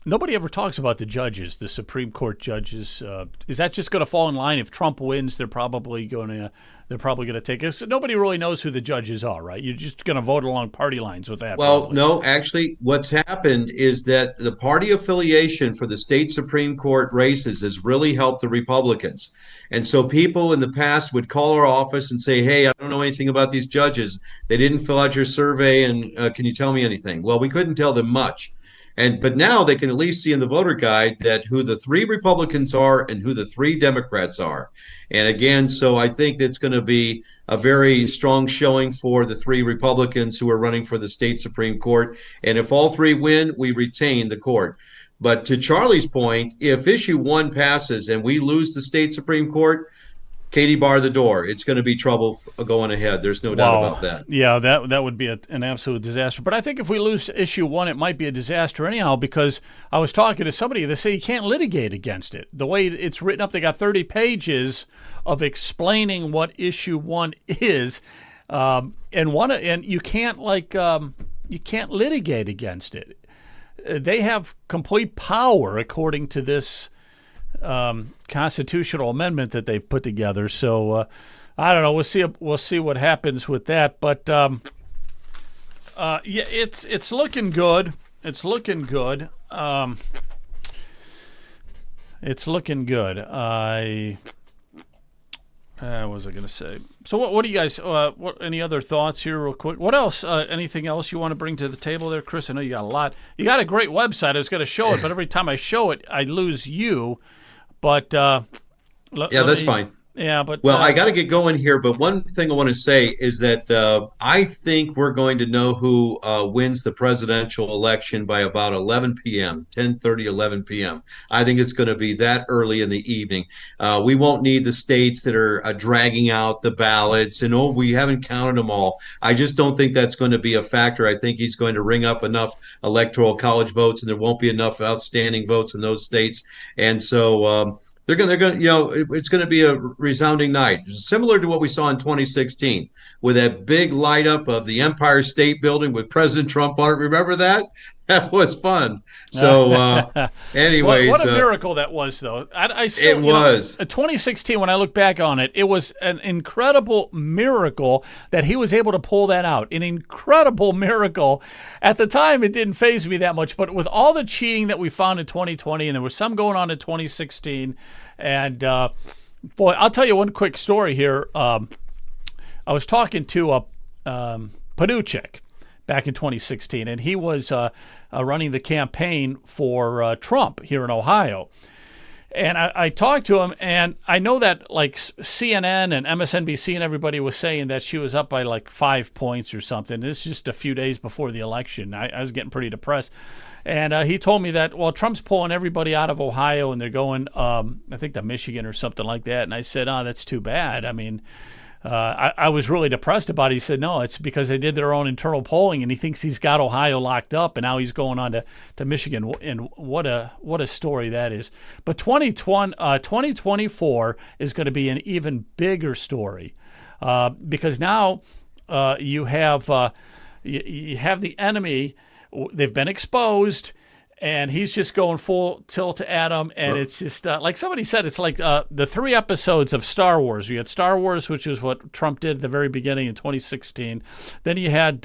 Nobody ever talks about the judges, the Supreme Court judges. Is that just going to fall in line? If Trump wins, they're probably going to take it. So nobody really knows who the judges are, right? You're just going to vote along party lines with that. Well, probably. No, actually, what's happened is that the party affiliation for the state Supreme Court races has really helped the Republicans. And so people in the past would call our office and say, hey, I don't know anything about these judges. They didn't fill out your survey, and can you tell me anything? Well, we couldn't tell them much. But now they can at least see in the voter guide that who the 3 Republicans are and who the 3 Democrats are. And again, so I think it's going to be a very strong showing for the 3 Republicans who are running for the state Supreme Court. And if all 3 win, we retain the court. But to Charlie's point, if issue 1 passes and we lose the state Supreme Court, Katie, bar the door. It's going to be trouble going ahead. There's no doubt about that. Yeah, that would be an absolute disaster. But I think if we lose issue 1, it might be a disaster anyhow, because I was talking to somebody, they say you can't litigate against it. The way it's written up, they got 30 pages of explaining what issue 1 is, and you can't you can't litigate against it. They have complete power according to this constitutional amendment that they've put together. So I don't know. We'll see what happens with that. But yeah, it's looking good. It's looking good. It's looking good. What was I going to say? So what do you guys? Any other thoughts here, real quick? What else? Anything else you want to bring to the table there, Chris? I know you got a lot. You got a great website. I was going to show it, but every time I show it, I lose you. But that's fine. Yeah, but I got to get going here. But one thing I want to say is that I think we're going to know who wins the presidential election by about 11 p.m., 10:30, 11 p.m. I think it's going to be that early in the evening. We won't need the states that are dragging out the ballots and, we haven't counted them all. I just don't think that's going to be a factor. I think he's going to ring up enough electoral college votes, and there won't be enough outstanding votes in those states. And so they're going to, it's going to be a resounding night, similar to what we saw in 2016 with that big light up of the Empire State Building with President Trump on it. Remember that? That was fun. So, anyways, what a miracle that was, though. I still, it was 2016. When I look back on it, it was an incredible miracle that he was able to pull that out. An incredible miracle. At the time, it didn't faze me that much, but with all the cheating that we found in 2020, and there was some going on in 2016, and boy, I'll tell you one quick story here. I was talking to Paduchek back in 2016, and he was running the campaign for Trump here in Ohio. And I talked to him, and I know that like CNN and MSNBC and everybody was saying that she was up by like 5 points or something. This is just a few days before the election. I was getting pretty depressed. And he told me that, well, Trump's pulling everybody out of Ohio, and they're going, I think, to Michigan or something like that. And I said, that's too bad. I mean, I was really depressed about it. He said, no, it's because they did their own internal polling, and he thinks he's got Ohio locked up, and now he's going on to Michigan. And what a story that is. But 2024 is going to be an even bigger story because now you have the enemy. They've been exposed, and he's just going full tilt at him. And it's just like somebody said, it's like the 3 episodes of Star Wars. You had Star Wars, which is what Trump did at the very beginning in 2016. Then you had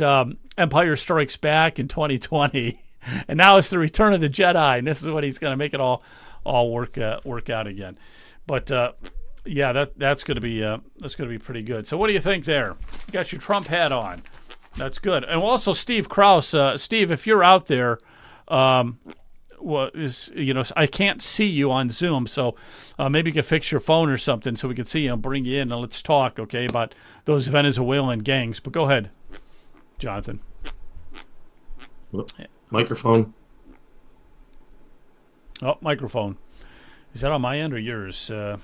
Empire Strikes Back in 2020. And now it's the Return of the Jedi. And this is what he's going to make it all work out again. But yeah, that's going to be pretty good. So what do you think there? You got your Trump hat on. That's good. And also Steve Krause. Steve, if you're out there, I can't see you on Zoom, so maybe you can fix your phone or something so we can see you and bring you in, and let's talk, okay, about those Venezuelan gangs. But go ahead, Jonathan. Microphone. Oh, microphone. Is that on my end or yours? I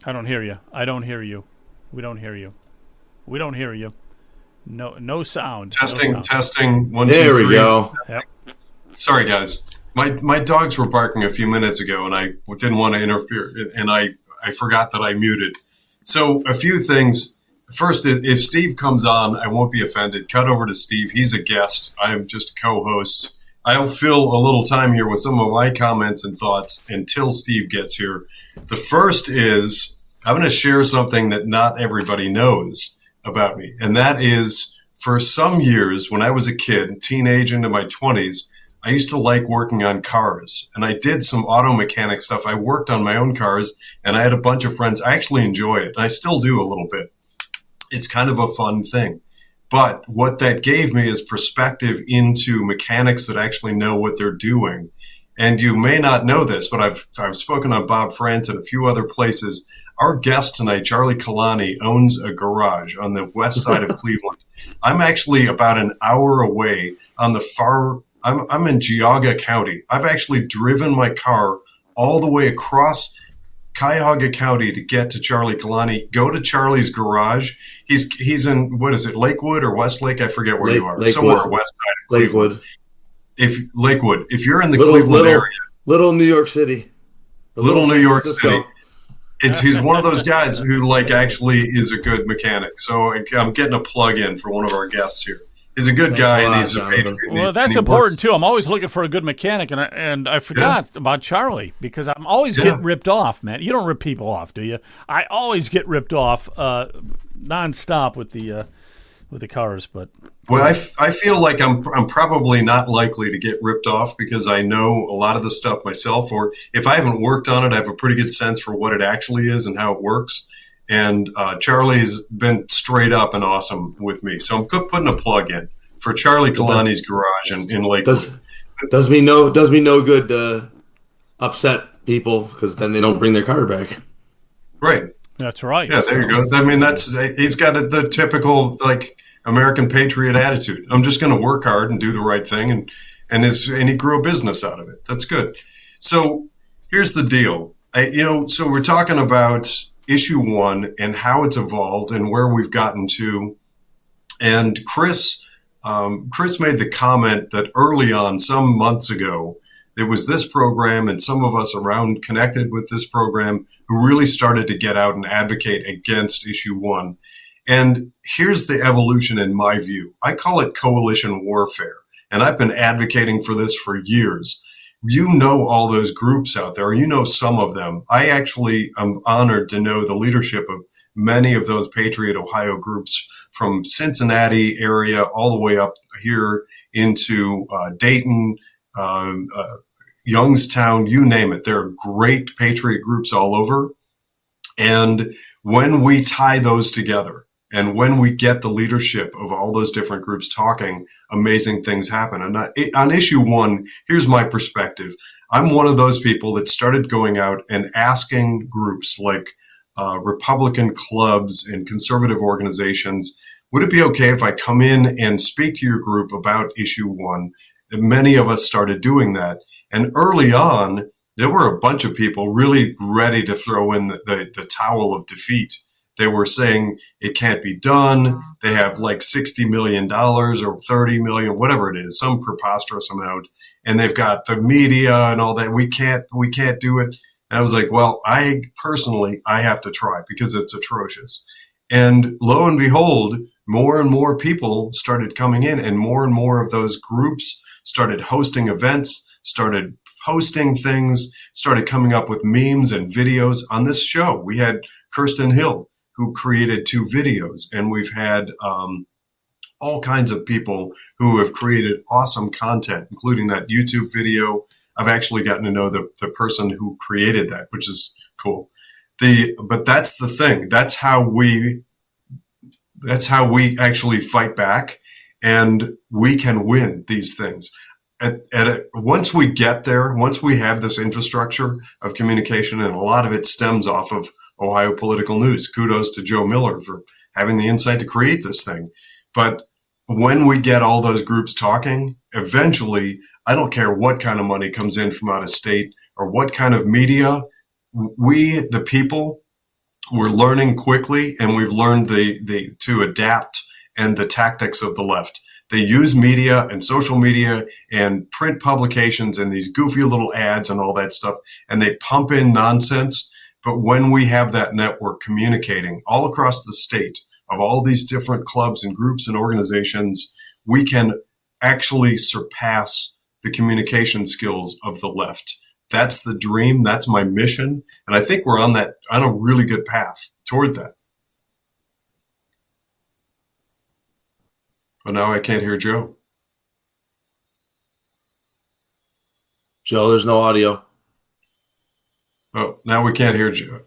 don't hear you. I don't hear you. We don't hear you. We don't hear you. No sound. Testing, no sound. Testing. 1, there 2, 3. We go. Yep. Sorry, guys. My dogs were barking a few minutes ago, and I didn't want to interfere, and I forgot that I muted. So a few things. First, if Steve comes on, I won't be offended. Cut over to Steve. He's a guest. I am just a co-host. I'll fill a little time here with some of my comments and thoughts until Steve gets here. The first is I'm going to share something that not everybody knows about me, and that is for some years when I was a kid, teenage into my 20s, I used to like working on cars, and I did some auto mechanic stuff. I worked on my own cars, and I had a bunch of friends. I actually enjoy it, and I still do a little bit. It's kind of a fun thing. But what that gave me is perspective into mechanics that actually know what they're doing. And you may not know this, but I've spoken on Bob France and a few other places. Our guest tonight, Charlie Kalani, owns a garage on the west side of Cleveland. I'm actually about an hour away on the far – I'm in Geauga County. I've actually driven my car all the way across Cuyahoga County to get to Charlie Kalani, go to Charlie's garage. He's in, what is it, Lakewood or Westlake? I forget where you are. Lakewood. Somewhere west side of Cleveland. Lakewood. If you're in the Cleveland area. Little New York City. Little New York City. He's one of those guys who actually is a good mechanic. So I'm getting a plug in for one of our guests here. He's a good guy, and he's a patriot. Well, that's important too. I'm always looking for a good mechanic, and I forgot about Charlie because I'm always getting ripped off, man. You don't rip people off, do you? I always get ripped off nonstop with the cars, but. Well, I feel like I'm probably not likely to get ripped off because I know a lot of the stuff myself, or if I haven't worked on it, I have a pretty good sense for what it actually is and how it works. And Charlie's been straight up and awesome with me. So I'm putting a plug in for Charlie Kalani's garage in Lakewood. Does me no good to upset people because then they don't bring their car back. Right. That's right. Yeah, there you go. I mean, he's got the typical American patriot attitude. I'm just going to work hard and do the right thing, and he grew a business out of it. That's good. So here's the deal. So we're talking about issue 1 and how it's evolved and where we've gotten to. And Chris made the comment that early on, some months ago, there was this program and some of us around connected with this program who really started to get out and advocate against issue 1. And here's the evolution in my view. I call it coalition warfare. And I've been advocating for this for years. You know all those groups out there. You know some of them. I actually am honored to know the leadership of many of those Patriot Ohio groups from Cincinnati area all the way up here into Dayton, Youngstown, you name it. There are great Patriot groups all over. And when we tie those together, and when we get the leadership of all those different groups talking, amazing things happen. And on issue 1, here's my perspective. I'm one of those people that started going out and asking groups like Republican clubs and conservative organizations, would it be okay if I come in and speak to your group about issue 1? And many of us started doing that. And early on, there were a bunch of people really ready to throw in the towel of defeat. They were saying it can't be done. They have like $60 million or $30 million, whatever it is, some preposterous amount. And they've got the media and all that. We can't do it. And I was like, well, I have to try because it's atrocious. And lo and behold, more and more people started coming in, and more of those groups started hosting events, started posting things, started coming up with memes and videos on this show. We had Kirsten Hill, who created 2 videos, and we've had all kinds of people who have created awesome content, including that YouTube video. I've actually gotten to know the person who created that, which is cool. But that's the thing. That's how we actually fight back, and we can win these things. Once we get there, once we have this infrastructure of communication, and a lot of it stems off of Ohio Political News. Kudos to Joe Miller for having the insight to create this thing. But when we get all those groups talking, eventually, I don't care what kind of money comes in from out of state or what kind of media, we, the people, we're learning quickly, and we've learned to adapt and the tactics of the left. They use media and social media and print publications and these goofy little ads and all that stuff, and they pump in nonsense. But when we have that network communicating all across the state of all these different clubs and groups and organizations, we can actually surpass the communication skills of the left. That's the dream. That's my mission. And I think we're on a really good path toward that. But now I can't hear Joe. Joe, there's no audio. Oh, now we can't hear Joe.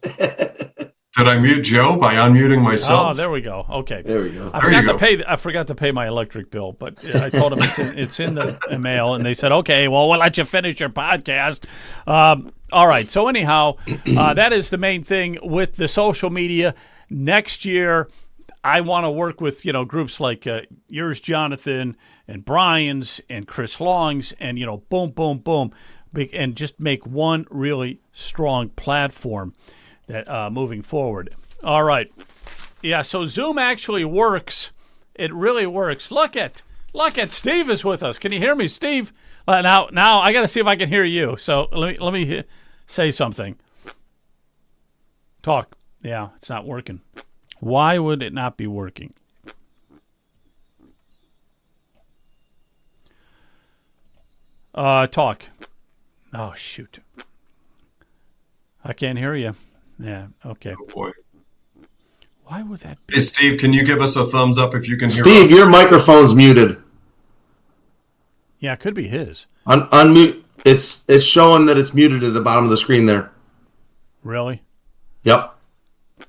Did I mute Joe by unmuting myself? Oh, there we go. Okay. There we go. I forgot to pay my electric bill, but I told them it's in the mail, and they said, okay, well, we'll let you finish your podcast. All right. So anyhow, that is the main thing with the social media. Next year, I want to work with, groups like yours, Jonathan, and Brian's, and Chris Long's, and, boom, boom, boom, and just make one really strong platform. that moving forward. All right. Yeah, so Zoom actually works. It really works. Look at Steve is with us. Can you hear me, Steve? Now I got to see if I can hear you. So let me say something. Talk. Yeah, it's not working. Why would it not be working? Talk. Oh, shoot. I can't hear you. Yeah, okay. Oh, boy. Why would that be? Hey, Steve, can you give us a thumbs up if you can hear us? Steve, your microphone's muted. Yeah, it could be his. Unmute. It's showing that it's muted at the bottom of the screen there. Really? Yep.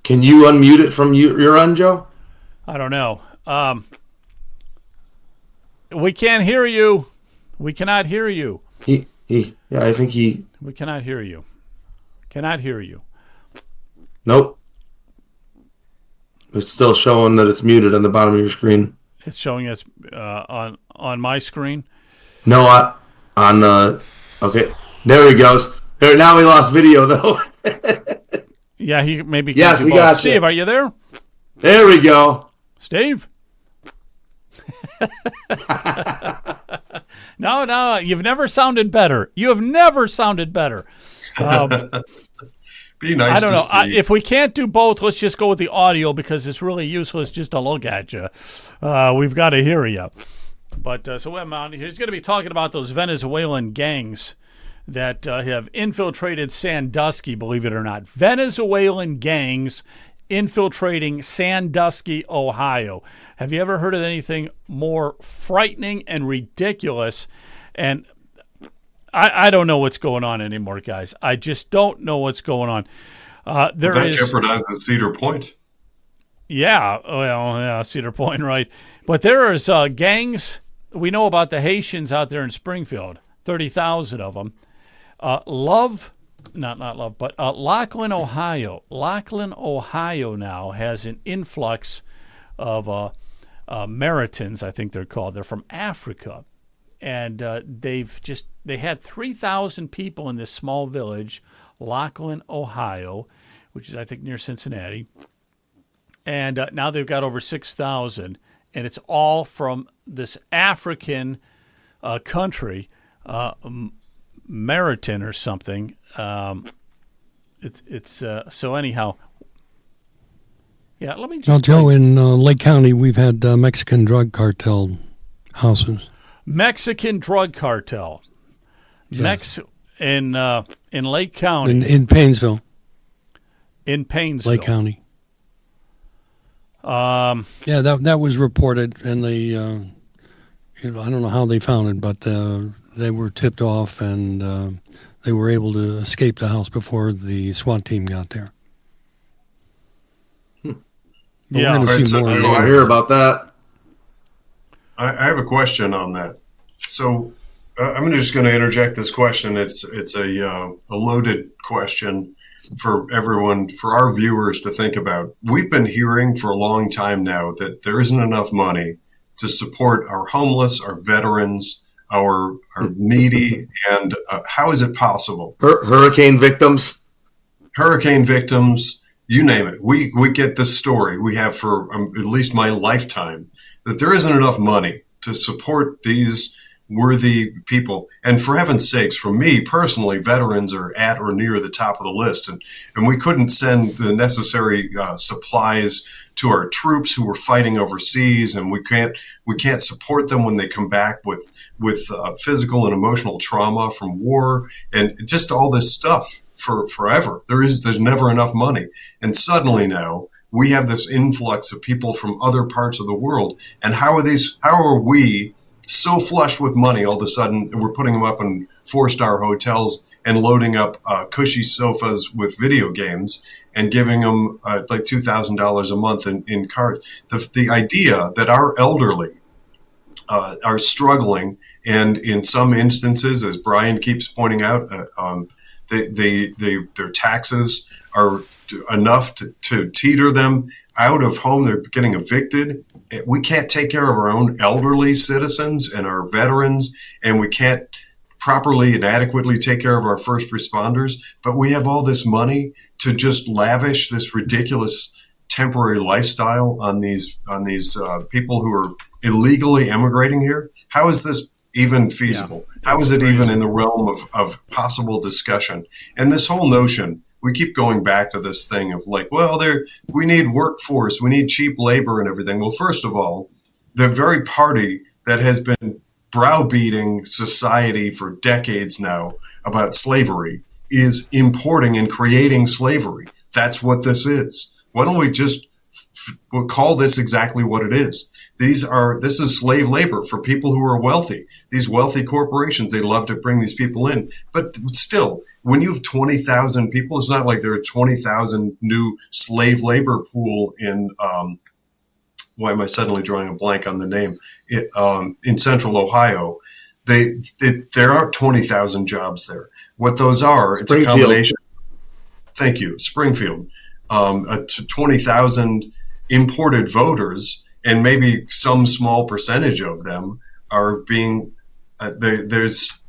Can you unmute it from your end, Joe? I don't know. We can't hear you. We cannot hear you. I think he. We cannot hear you. Cannot hear you. Nope. It's still showing that it's muted on the bottom of your screen. It's showing us on my screen. No, on the. Okay, there he goes. There, now we lost video though. Yeah, he maybe. Yes, we got Steve, you. are you there? There we go. Steve. No, you've never sounded better. You have never sounded better. Be nice. I don't know. Steve. If we can't do both, let's just go with the audio because it's really useless just to look at you. We've got to hear you. But so he's going to be talking about those Venezuelan gangs that have infiltrated Sandusky, believe it or not. Venezuelan gangs infiltrating Sandusky, Ohio. Have you ever heard of anything more frightening and ridiculous? And I don't know what's going on anymore, guys. I just don't know what's going on. That jeopardizes Cedar Point. Yeah, well, yeah, Cedar Point, right. But there is gangs. We know about the Haitians out there in Springfield, 30,000 of them. Laughlin, Ohio. Laughlin, Ohio now has an influx of Maritans, I think they're called. They're from Africa. And they had 3,000 people in this small village, Laughlin, Ohio, which is, I think, near Cincinnati. And now they've got over 6,000. And it's all from this African country, Maritan or something. So anyhow, yeah. Let me just. Well, Joe, in Lake County, we've had Mexican drug cartel houses. Mexican drug cartel. Yes. In Lake County. In Paynesville. In Paynesville. Lake County. Yeah, that was reported, and they, I don't know how they found it, but they were tipped off, and they were able to escape the house before the SWAT team got there. Yeah, we're going to see more. I don't hear about that. I have a question on that. So I'm just going to interject this question. It's a loaded question for everyone, for our viewers to think about. We've been hearing for a long time now that there isn't enough money to support our homeless, our veterans, our needy, and how is it possible? Hurricane victims. Hurricane victims, you name it. We get this story. We have for at least my lifetime that there isn't enough money to support these worthy people. And for heaven's sakes, for me personally, veterans are at or near the top of the list. And we couldn't send the necessary supplies to our troops who were fighting overseas, and we can't support them when they come back with physical and emotional trauma from war and just all this stuff for forever. There's never enough money. And suddenly now we have this influx of people from other parts of the world. And how are we so flush with money all of a sudden we're putting them up in 4-star hotels and loading up cushy sofas with video games and giving them like $2,000 a month in cards? The idea that our elderly are struggling, and in some instances, as Brian keeps pointing out, their taxes are enough to teeter them out of home. They're getting evicted. We can't take care of our own elderly citizens and our veterans, and we can't properly and adequately take care of our first responders, but we have all this money to just lavish this ridiculous temporary lifestyle on these people who are illegally immigrating here. How is this even feasible? How is it even in the realm of possible discussion? And this whole notion, we keep going back to this thing of like, well, we need workforce, we need cheap labor and everything. Well, first of all, the very party that has been browbeating society for decades now about slavery is importing and creating slavery. That's what this is. Why don't we just we'll call this exactly what it is? This is slave labor for people who are wealthy. These wealthy corporations, they love to bring these people in. But still, when you have 20,000 people, it's not like there are 20,000 new slave labor pool in, why am I suddenly drawing a blank on the name? In central Ohio. There aren't 20,000 jobs there. What those are, it's a combination. Thank you, Springfield. 20,000 imported voters, and maybe some small percentage of them are being there's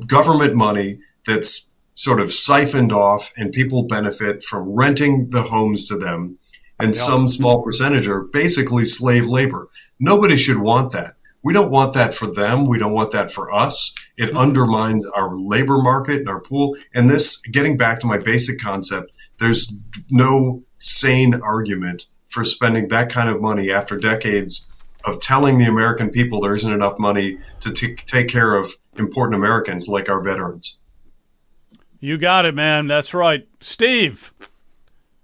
government money that's sort of siphoned off, and people benefit from renting the homes to them, and some small percentage are basically slave labor. Nobody should want that. We don't want that for them. We don't want that for us. It undermines our labor market and our pool. And this, getting back to my basic concept, there's no sane argument for spending that kind of money after decades of telling the American people there isn't enough money to take care of important Americans like our veterans. You got it, man. That's right. Steve.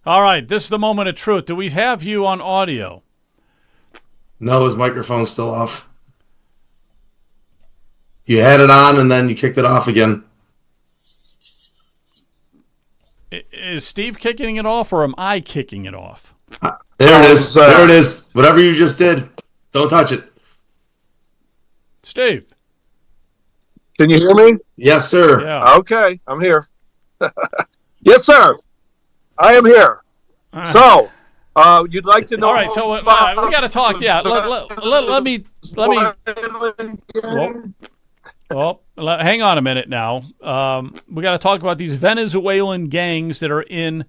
All right, this is the moment of truth. Do we have you on audio? No, his microphone's still off. You had it on and then you kicked it off again. Is Steve kicking it off, or am I kicking it off? There it is. There it is. Whatever you just did, don't touch it. Steve. Can you hear me? Yes, sir. Yeah. Okay, I'm here. Yes, sir. I am here. So, you'd like to know? All right. So we got to talk. Yeah. Let me. Hang on a minute now. We got to talk about these Venezuelan gangs that are in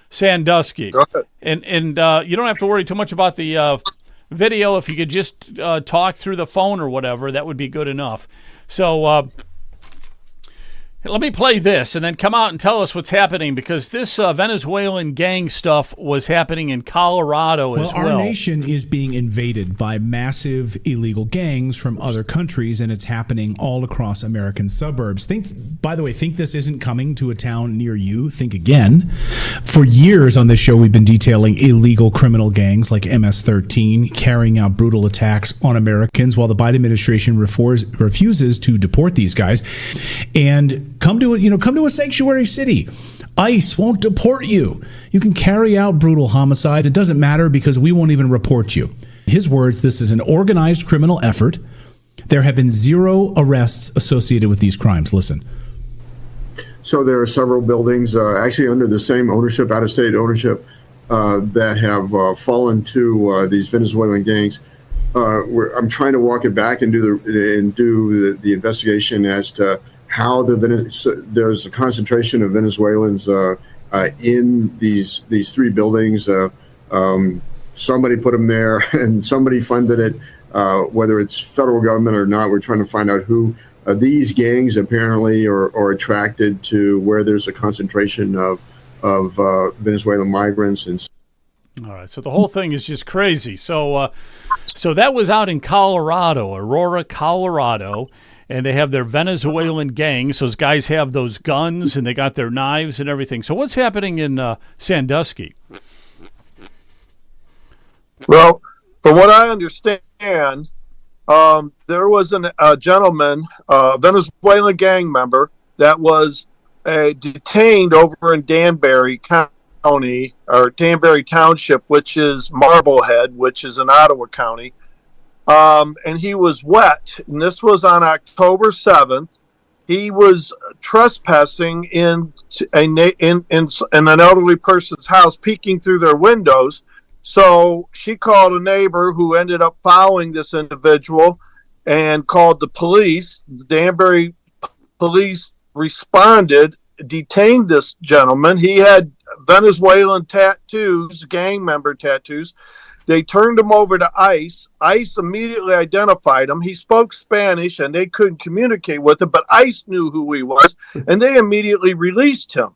Sandusky. And you don't have to worry too much about the video. If you could just talk through the phone or whatever, that would be good enough. So let me play this and then come out and tell us what's happening, because this Venezuelan gang stuff was happening in Colorado as well. Our nation is being invaded by massive illegal gangs from other countries, and it's happening all across American suburbs. By the way, think this isn't coming to a town near you. Think again. For years on this show, we've been detailing illegal criminal gangs like MS-13 carrying out brutal attacks on Americans, while the Biden administration refuses to deport these guys. And come to a sanctuary city. ICE won't deport you. You can carry out brutal homicides. It doesn't matter because we won't even report you. His words, this is an organized criminal effort. There have been 0 arrests associated with these crimes. Listen. So there are several buildings actually under the same ownership, out-of-state ownership, that have fallen to these Venezuelan gangs. I'm trying to walk it back and do the investigation as to how there's a concentration of Venezuelans in these 3 buildings. Somebody put them there, and somebody funded it. Whether it's federal government or not, we're trying to find out who. These gangs apparently are attracted to where there's a concentration of Venezuelan migrants. And all right, so the whole thing is just crazy. So that was out in Colorado, Aurora, Colorado. And they have their Venezuelan gangs. Those guys have those guns, and they got their knives and everything. So what's happening in Sandusky? Well, from what I understand, there was a gentleman, a Venezuelan gang member, that was detained over in Danbury County, or Danbury Township, which is Marblehead, which is in Ottawa County. And he was wet, and this was on October 7th. He was trespassing in an elderly person's house, peeking through their windows. So she called a neighbor who ended up following this individual and called the police. The Danbury police responded, detained this gentleman. He had Venezuelan tattoos, gang member tattoos. They turned him over to ICE. ICE immediately identified him. He spoke Spanish, and they couldn't communicate with him, but ICE knew who he was, and they immediately released him.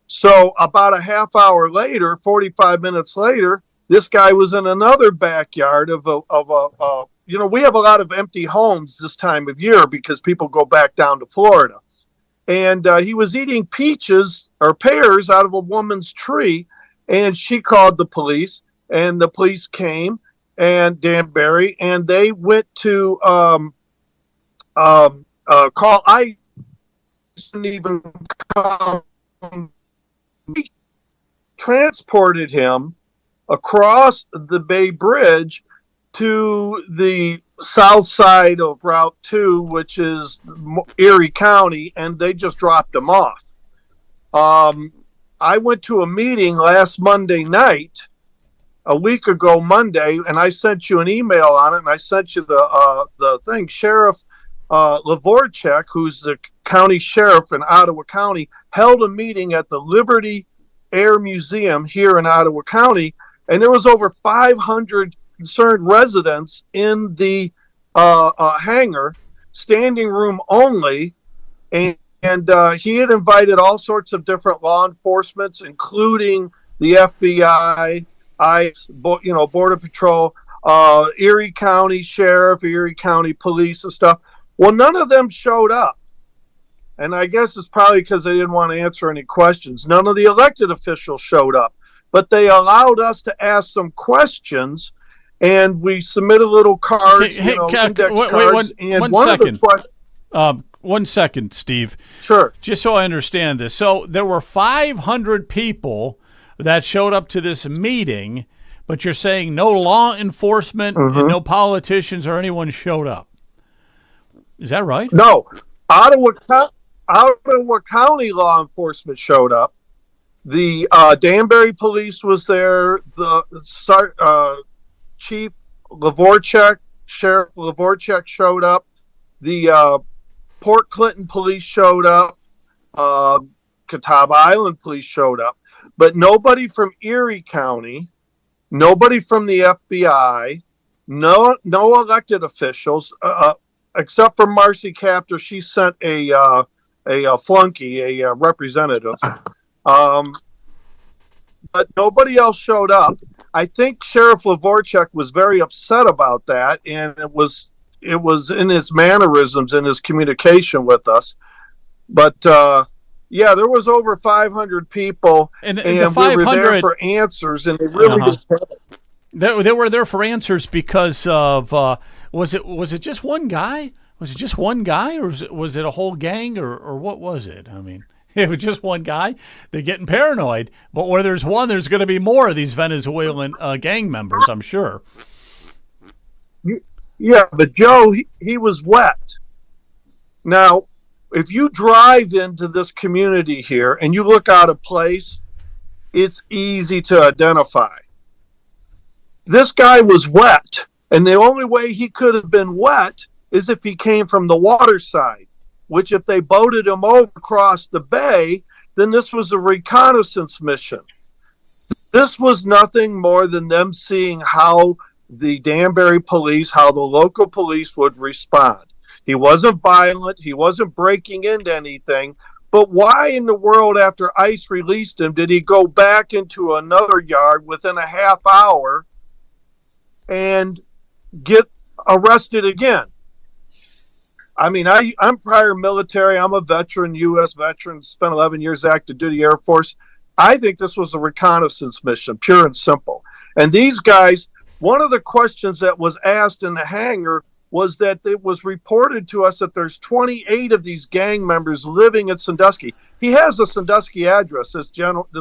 So about a half hour later, 45 minutes later, this guy was in another backyard of a we have a lot of empty homes this time of year because people go back down to Florida. And he was eating peaches or pears out of a woman's tree, and she called the police. And the police came, and Danbury, and they went to call. I didn't even come. Transported him across the Bay Bridge to the south side of Route 2, which is Erie County, and they just dropped him off. I went to a meeting last Monday night, a week ago Monday, and I sent you an email on it, and I sent you the thing. Sheriff Lavorchek, who's the county sheriff in Ottawa County, held a meeting at the Liberty Air Museum here in Ottawa County, and there was over 500 concerned residents in the hangar, standing room only, and he had invited all sorts of different law enforcement, including the FBI, ICE, Border Patrol, Erie County Sheriff, Erie County Police and stuff. Well, none of them showed up. And I guess it's probably because they didn't want to answer any questions. None of the elected officials showed up. But they allowed us to ask some questions, and we submitted little cards, index cards. One second, Steve. Sure. Just so I understand this. So there were 500 people that showed up to this meeting, but you're saying no law enforcement and no politicians or anyone showed up. Is that right? No. Ottawa County law enforcement showed up. The Danbury police was there. The Chief Lavorchek, Sheriff Lavorchek showed up. The Port Clinton police showed up. Catawba Island police showed up. But nobody from Erie County, nobody from the FBI, no elected officials, except for Marcy Kaptur. She sent a flunky, a representative. But nobody else showed up. I think Sheriff Lavorchek was very upset about that, and it was in his mannerisms, in his communication with us. But yeah, there was over 500 people, and we were there for answers, and they really They were there for answers because of was it just one guy? Was it just one guy, or was it a whole gang, or what was it? I mean, if it was just one guy, they're getting paranoid. But where there's one, there's going to be more of these Venezuelan gang members, I'm sure. Yeah, but Joe, he was wet. Now, if you drive into this community here and you look out of place, it's easy to identify. This guy was wet, and the only way he could have been wet is if he came from the water side, which if they boated him over across the bay, then this was a reconnaissance mission. This was nothing more than them seeing how the Danbury police, how the local police would respond. He wasn't violent. He wasn't breaking into anything. But why in the world, after ICE released him, did he go back into another yard within a half hour and get arrested again? I mean, I'm prior military. I'm a veteran, U.S. veteran, spent 11 years active duty Air Force. I think this was a reconnaissance mission, pure and simple. And these guys, one of the questions that was asked in the hangar was that it was reported to us that there's 28 of these gang members living in Sandusky. He has a Sandusky address, this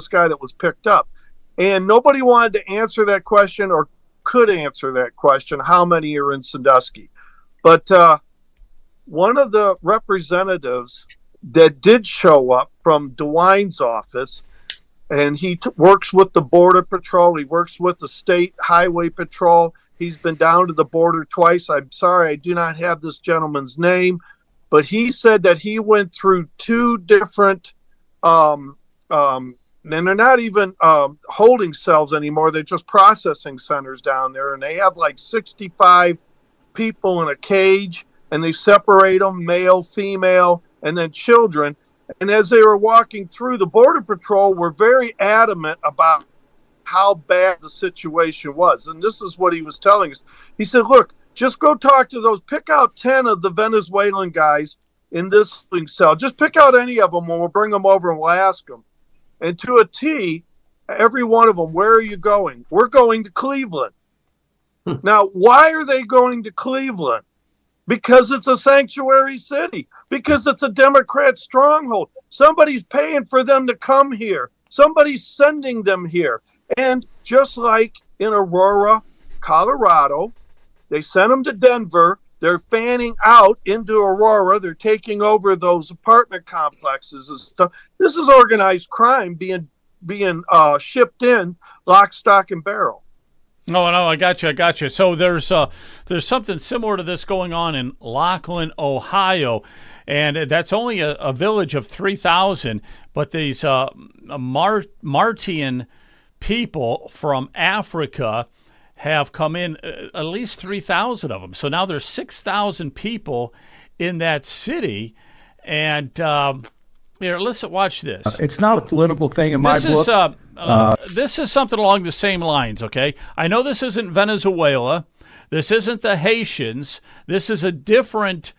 guy that was picked up. And nobody wanted to answer that question or could answer that question, how many are in Sandusky. But one of the representatives that did show up from DeWine's office, and he works with the Border Patrol, he works with the State Highway Patrol. He's been down to the border twice. I'm sorry, I do not have this gentleman's name, but he said that he went through 2 different, and they're not even holding cells anymore. They're just processing centers down there, and they have like 65 people in a cage, and they separate them, male, female, and then children. And as they were walking through, the Border Patrol were very adamant about how bad the situation was. And this is what he was telling us. He said, look, just go talk to those, pick out 10 of the Venezuelan guys in this cell. Just pick out any of them and we'll bring them over and we'll ask them. And to a T, every one of them, where are you going? We're going to Cleveland. Now, why are they going to Cleveland? Because it's a sanctuary city. Because it's a Democrat stronghold. Somebody's paying for them to come here. Somebody's sending them here. And just like in Aurora, Colorado, they sent them to Denver. They're fanning out into Aurora. They're taking over those apartment complexes and stuff. This is organized crime being shipped in lock, stock, and barrel. No, I got you. So there's something similar to this going on in Laughlin, Ohio, and that's only a village of 3,000. But these Martian people from Africa have come in, at least 3,000 of them. So now there's 6,000 people in that city, and here, listen, watch this. It's not a political thing in my book. This is something along the same lines, okay? I know this isn't Venezuela. This isn't the Haitians. This is a different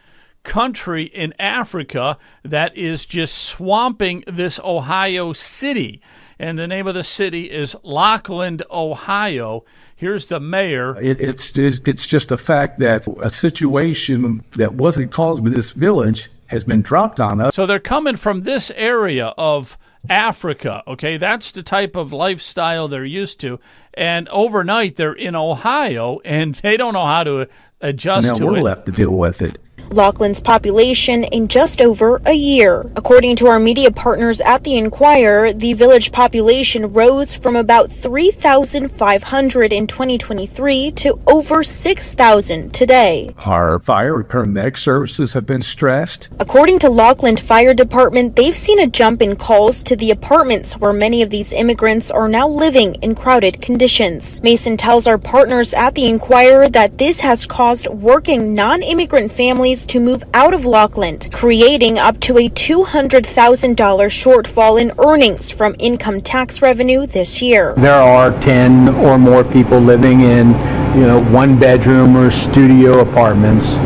country in Africa that is just swamping this Ohio city. And the name of the city is Laughlin, Ohio. Here's the mayor. It's just a fact that a situation that wasn't caused with this village has been dropped on us. So they're coming from this area of Africa, okay? That's the type of lifestyle they're used to. And overnight, they're in Ohio, and they don't know how to adjust to it. So now we're left to deal with it. Laughlin's population in just over a year. According to our media partners at the Inquirer, the village population rose from about 3,500 in 2023 to over 6,000 today. Our fire and paramedic services have been stressed. According to Laughlin Fire Department, they've seen a jump in calls to the apartments where many of these immigrants are now living in crowded conditions. Mason tells our partners at the Inquirer that this has caused working non-immigrant families to move out of Laughlin, creating up to a $200,000 shortfall in earnings from income tax revenue this year. There are 10 or more people living in, 1-bedroom or studio apartments.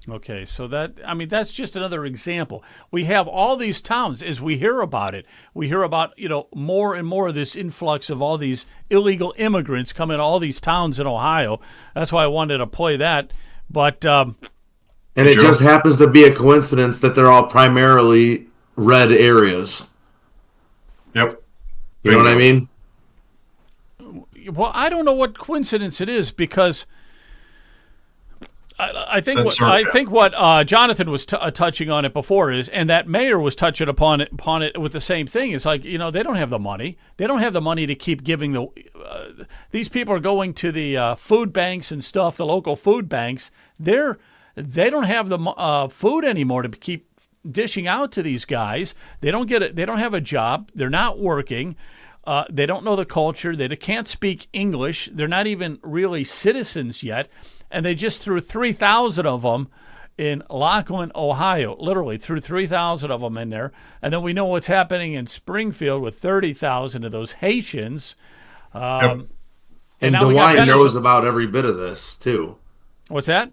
Okay, so that's just another example. We have all these towns, as we hear about it. We hear about, more and more of this influx of all these illegal immigrants coming to all these towns in Ohio. That's why I wanted to play that. But and it just happens to be a coincidence that they're all primarily red areas. Yep. You know what I mean? Well, I don't know what coincidence it is, because I think what Jonathan was touching on it before is, and that mayor was touching upon it with the same thing. It's like, they don't have the money. They don't have the money to keep giving these people are going to the food banks and stuff, the local food banks. They don't have the food anymore to keep dishing out to these guys. They don't get it. They don't have a job. They're not working. They don't know the culture. They can't speak English. They're not even really citizens yet. And they just threw 3,000 of them in Laughlin, Ohio. Literally threw 3,000 of them in there. And then we know what's happening in Springfield with 30,000 of those Haitians. And DeWine knows about every bit of this too. What's that?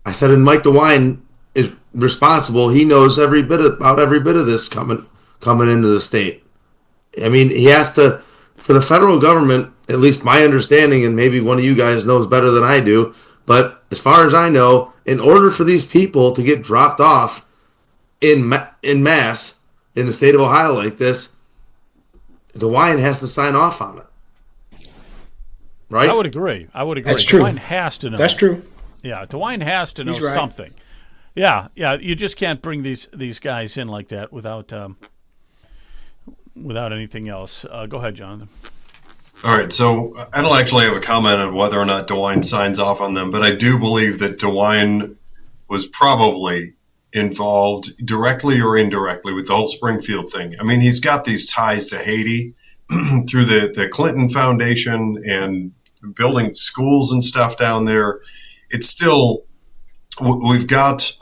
I said, and Mike DeWine is responsible. He knows about every bit of this coming into the state. I mean, he has to, for the federal government, at least my understanding, and maybe one of you guys knows better than I do, but as far as I know, in order for these people to get dropped off in mass in the state of Ohio like this, DeWine has to sign off on it. Right? I would agree. That's true. DeWine has to know. That's true. Yeah, DeWine has to know He's right. something. Yeah, you just can't bring these guys in like that without anything else. Go ahead, Jonathan. All right, so I don't actually have a comment on whether or not DeWine signs off on them, but I do believe that DeWine was probably involved directly or indirectly with the whole Springfield thing. I mean, he's got these ties to Haiti through the Clinton Foundation and building schools and stuff down there. It's still, we've got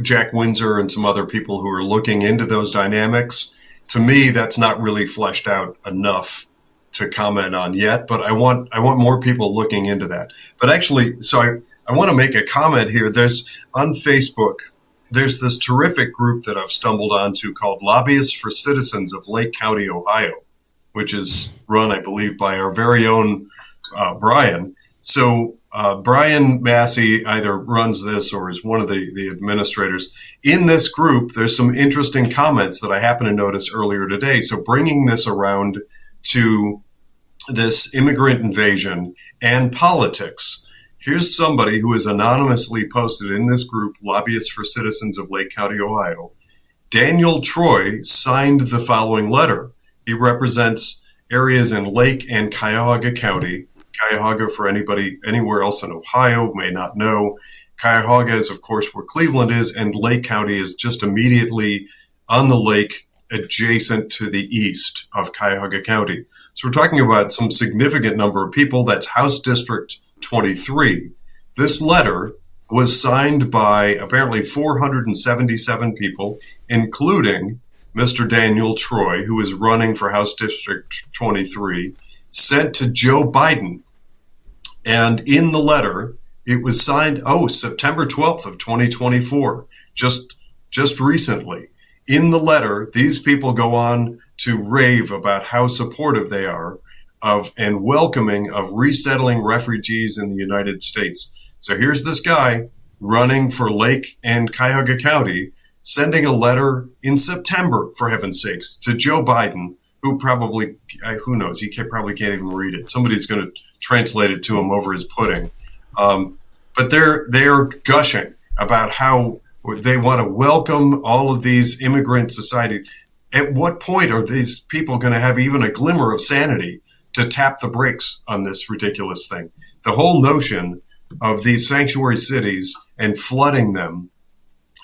Jack Windsor and some other people who are looking into those dynamics. To me, that's not really fleshed out enough to comment on yet, but I want more people looking into that. But actually, so I want to make a comment here. There's on Facebook, there's this terrific group that I've stumbled onto called Lobbyists for Citizens of Lake County, Ohio, which is run, I believe, by our very own Brian. So Brian Massey either runs this or is one of the administrators. In this group, there's some interesting comments that I happened to notice earlier today. So bringing this around to this immigrant invasion and politics, here's somebody who is anonymously posted in this group, Lobbyists for Citizens of Lake County, Ohio. Daniel Troy signed the following letter. He represents areas in Lake and Cuyahoga County. Cuyahoga, for anybody anywhere else in Ohio may not know, Cuyahoga is, of course, where Cleveland is, and Lake County is just immediately on the lake adjacent to the east of Cuyahoga County. So we're talking about some significant number of people. That's House District 23. This letter was signed by apparently 477 people, including Mr. Daniel Troy, who is running for House District 23, sent to Joe Biden. And in the letter, it was signed, September 12th of 2024, just recently. In the letter, these people go on to rave about how supportive they are of and welcoming of resettling refugees in the United States. So here's this guy running for Lake and Cuyahoga County, sending a letter in September, for heaven's sakes, to Joe Biden, who probably, who knows, he probably can't even read it. Somebody's going to translate it to him over his pudding. But they're gushing about how they want to welcome all of these immigrant societies. At what point are these people going to have even a glimmer of sanity to tap the brakes on this ridiculous thing? The whole notion of these sanctuary cities and flooding them.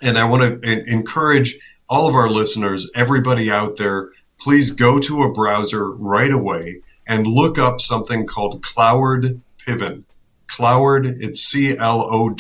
And I want to encourage all of our listeners, everybody out there, please go to a browser right away and look up something called Cloward Piven. Cloward, it's Cloward.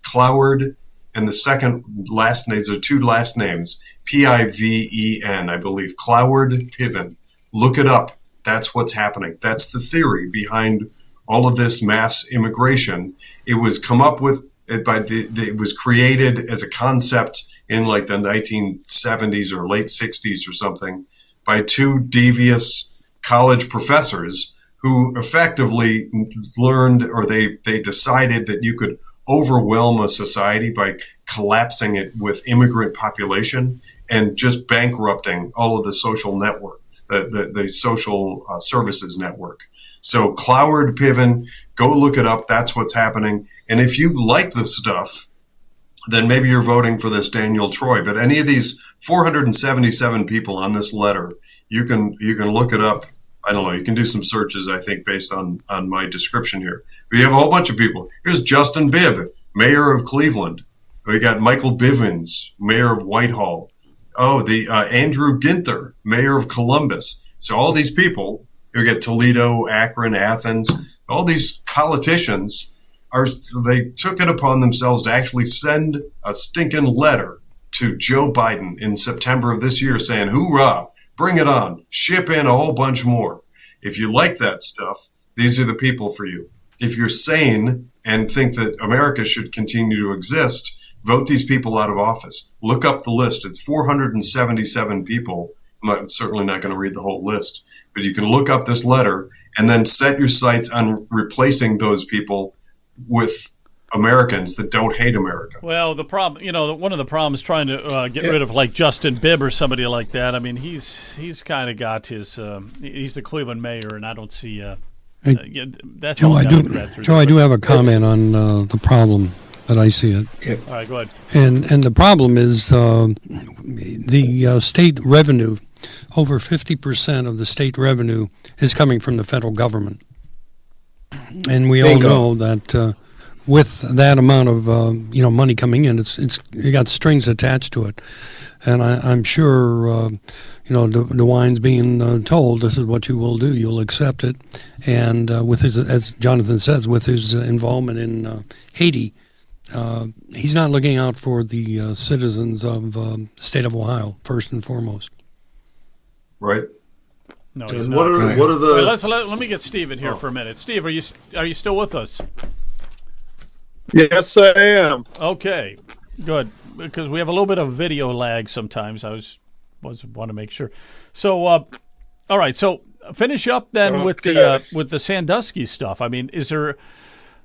Cloward, and the second last names are two last names, Piven, I believe. Cloward Piven. Look it up. That's what's happening. That's the theory behind all of this mass immigration. It was come up with it was created as a concept in like the 1970s or late 60s or something by two devious college professors who effectively learned, or they decided that you could overwhelm a society by collapsing it with immigrant population and just bankrupting all of the social network, the social services network. So Cloward Piven, go look it up. That's what's happening. And if you like this stuff, then maybe you're voting for this Daniel Troy. But any of these 477 people on this letter, you can look it up. I don't know. You can do some searches, I think, based on my description here. We have a whole bunch of people. Here's Justin Bibb, mayor of Cleveland. We got Michael Bivins, mayor of Whitehall. Andrew Ginther, mayor of Columbus. So all these people, you get Toledo, Akron, Athens, all these politicians they took it upon themselves to actually send a stinking letter to Joe Biden in September of this year saying, hoorah, bring it on, ship in a whole bunch more. If you like that stuff, these are the people for you. If you're sane and think that America should continue to exist, vote these people out of office. Look up the list. It's 477 people. I'm certainly not going to read the whole list, but you can look up this letter and then set your sights on replacing those people with Americans that don't hate America. Well, the problem, one of the problems trying to get rid of like Justin Bibb or somebody like that. I mean, he's kind of got his. He's the Cleveland mayor, and I don't see. That's Joe, I do have a comment on the problem that I see it. All right, go ahead. And the problem is the state revenue. Over 50% of the state revenue is coming from the federal government. And we all know that with that amount of money coming in, it's you got strings attached to it, and I'm sure DeWine's being told this is what you will do. You'll accept it, and with his, as Jonathan says, with his involvement in Haiti, he's not looking out for the citizens of the state of Ohio first and foremost. Right. No, And what are the? Wait, let me get Steve in here for a minute. Steve, are you still with us? Yes, I am. Okay, good. Because we have a little bit of video lag sometimes. I want to make sure. So, all right. So finish up then with the Sandusky stuff. I mean, is there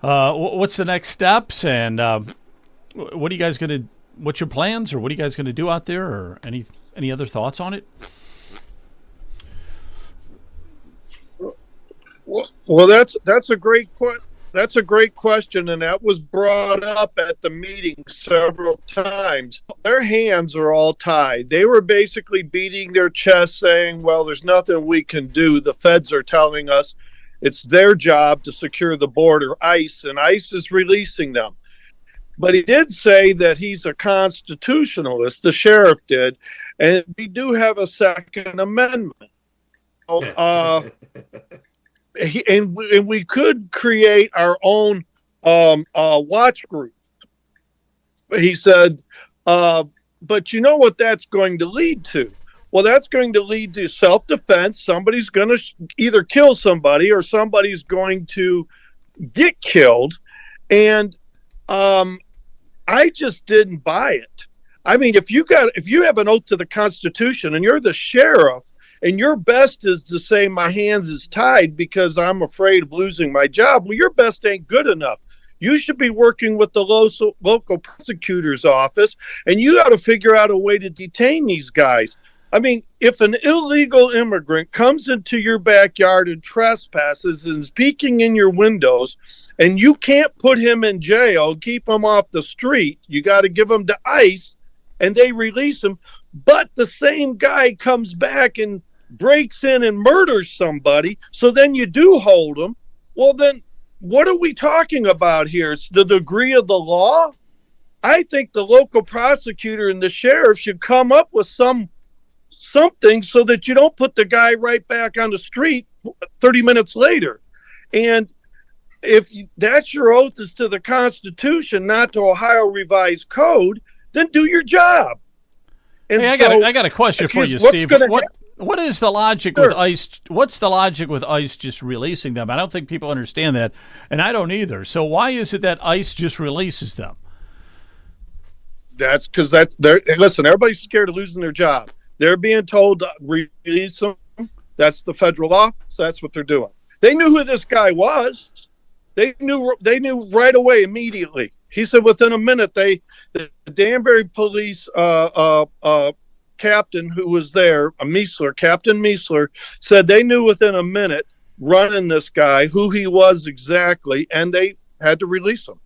what's the next steps, and what are you guys gonna? What's your plans, or what are you guys gonna do out there, or any other thoughts on it? Well, that's a great question, and that was brought up at the meeting several times. Their hands are all tied. They were basically beating their chest, saying, "Well, there's nothing we can do. The feds are telling us it's their job to secure the border, ICE, and ICE is releasing them." But he did say that he's a constitutionalist. The sheriff did, and we do have a Second Amendment. And we could create our own watch group. He said, but you know what that's going to lead to? Well, that's going to lead to self-defense. Somebody's going to either kill somebody or somebody's going to get killed. And I just didn't buy it. I mean, if you have an oath to the Constitution and you're the sheriff, and your best is to say my hands is tied because I'm afraid of losing my job, well, your best ain't good enough. You should be working with the local prosecutor's office, and you got to figure out a way to detain these guys. I mean, if an illegal immigrant comes into your backyard and trespasses and is peeking in your windows, and you can't put him in jail, keep him off the street, you got to give him to ICE, and they release him. But the same guy comes back and breaks in and murders somebody, so then you do hold them. Well, then what are we talking about here? It's the degree of the law? I think the local prosecutor and the sheriff should come up with something so that you don't put the guy right back on the street 30 minutes later. And if that's your oath is to the Constitution, not to Ohio Revised Code, then do your job. And hey, I got a question for you, Steve. What is the logic with ICE? What's the logic with ICE just releasing them? I don't think people understand that, and I don't either. So why is it that ICE just releases them? That's because listen, everybody's scared of losing their job. They're being told to release them. That's the federal law, so that's what they're doing. They knew who this guy was. They knew right away, immediately. He said within a minute, the Danbury police captain who was there, Captain Meisler, said they knew within a minute running this guy who he was exactly, and they had to release him.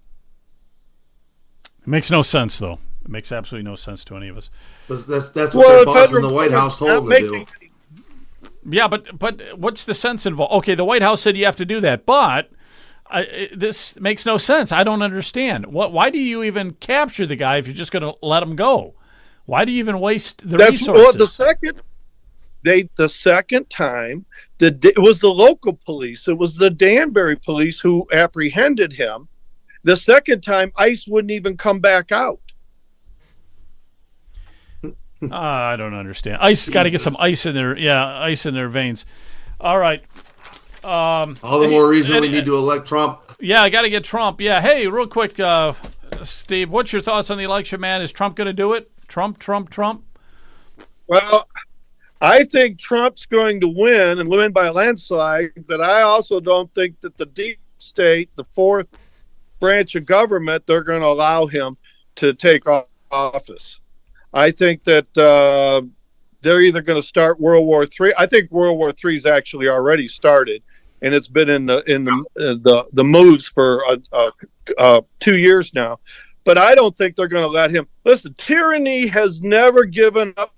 It makes no sense, though. It makes absolutely no sense to any of us. That's what their boss in the White House told them to do. Yeah, but what's the sense involved? Okay, the White House said you have to do that, but this makes no sense. I don't understand. Why do you even capture the guy if you're just going to let him go? Why do you even waste the resources? Well, the second time, it was the local police. It was the Danbury police who apprehended him. The second time, ICE wouldn't even come back out. I don't understand. ICE got to get some ice in their veins. All right. All the more reason we need to elect Trump. Yeah, I got to get Trump. Yeah. Hey, real quick, Steve, what's your thoughts on the election, man? Is Trump going to do it? Trump? Well, I think Trump's going to win and win by a landslide, but I also don't think that the deep state, the fourth branch of government, they're going to allow him to take office. I think that they're either going to start World War III. I think World War III has actually already started, and it's been in the moves for 2 years now. But I don't think they're going to let him. Listen, tyranny has never given up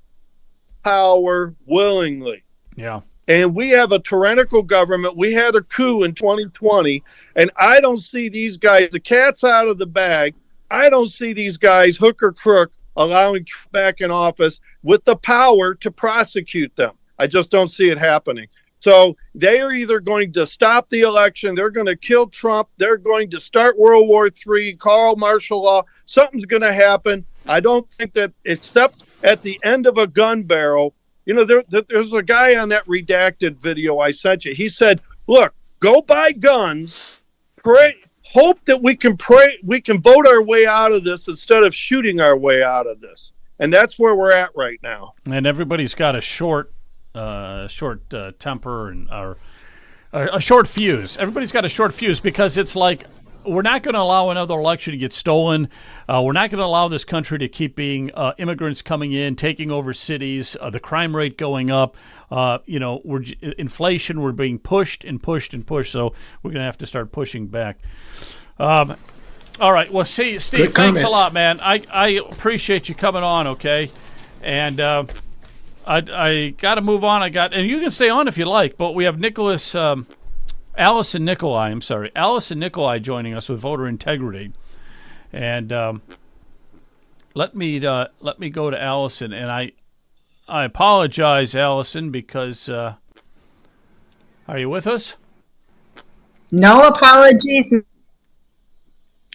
power willingly. Yeah. And we have a tyrannical government. We had a coup in 2020, and I don't see these guys, the cat's out of the bag. I don't see these guys, hook or crook, allowing Trump back in office with the power to prosecute them. I just don't see it happening. So they are either going to stop the election, they're going to kill Trump, they're going to start World War III, call martial law. Something's going to happen. I don't think that, except at the end of a gun barrel. You know, there's a guy on that redacted video I sent you. He said, look, go buy guns, pray, hope that we can vote our way out of this instead of shooting our way out of this. And that's where we're at right now. And everybody's got a short temper and a short fuse. Everybody's got a short fuse because it's like, we're not going to allow another election to get stolen. We're not going to allow this country to keep being immigrants coming in, taking over cities, the crime rate going up. Inflation, we're being pushed and pushed and pushed. So we're going to have to start pushing back. All right. Well, Steve, thanks a lot, man. I appreciate you coming on, okay? And I got to move on. And you can stay on if you like, but we have Allison Nikolai joining us with Voter Integrity. And let me go to Allison. And I apologize, Allison, because are you with us? No apologies.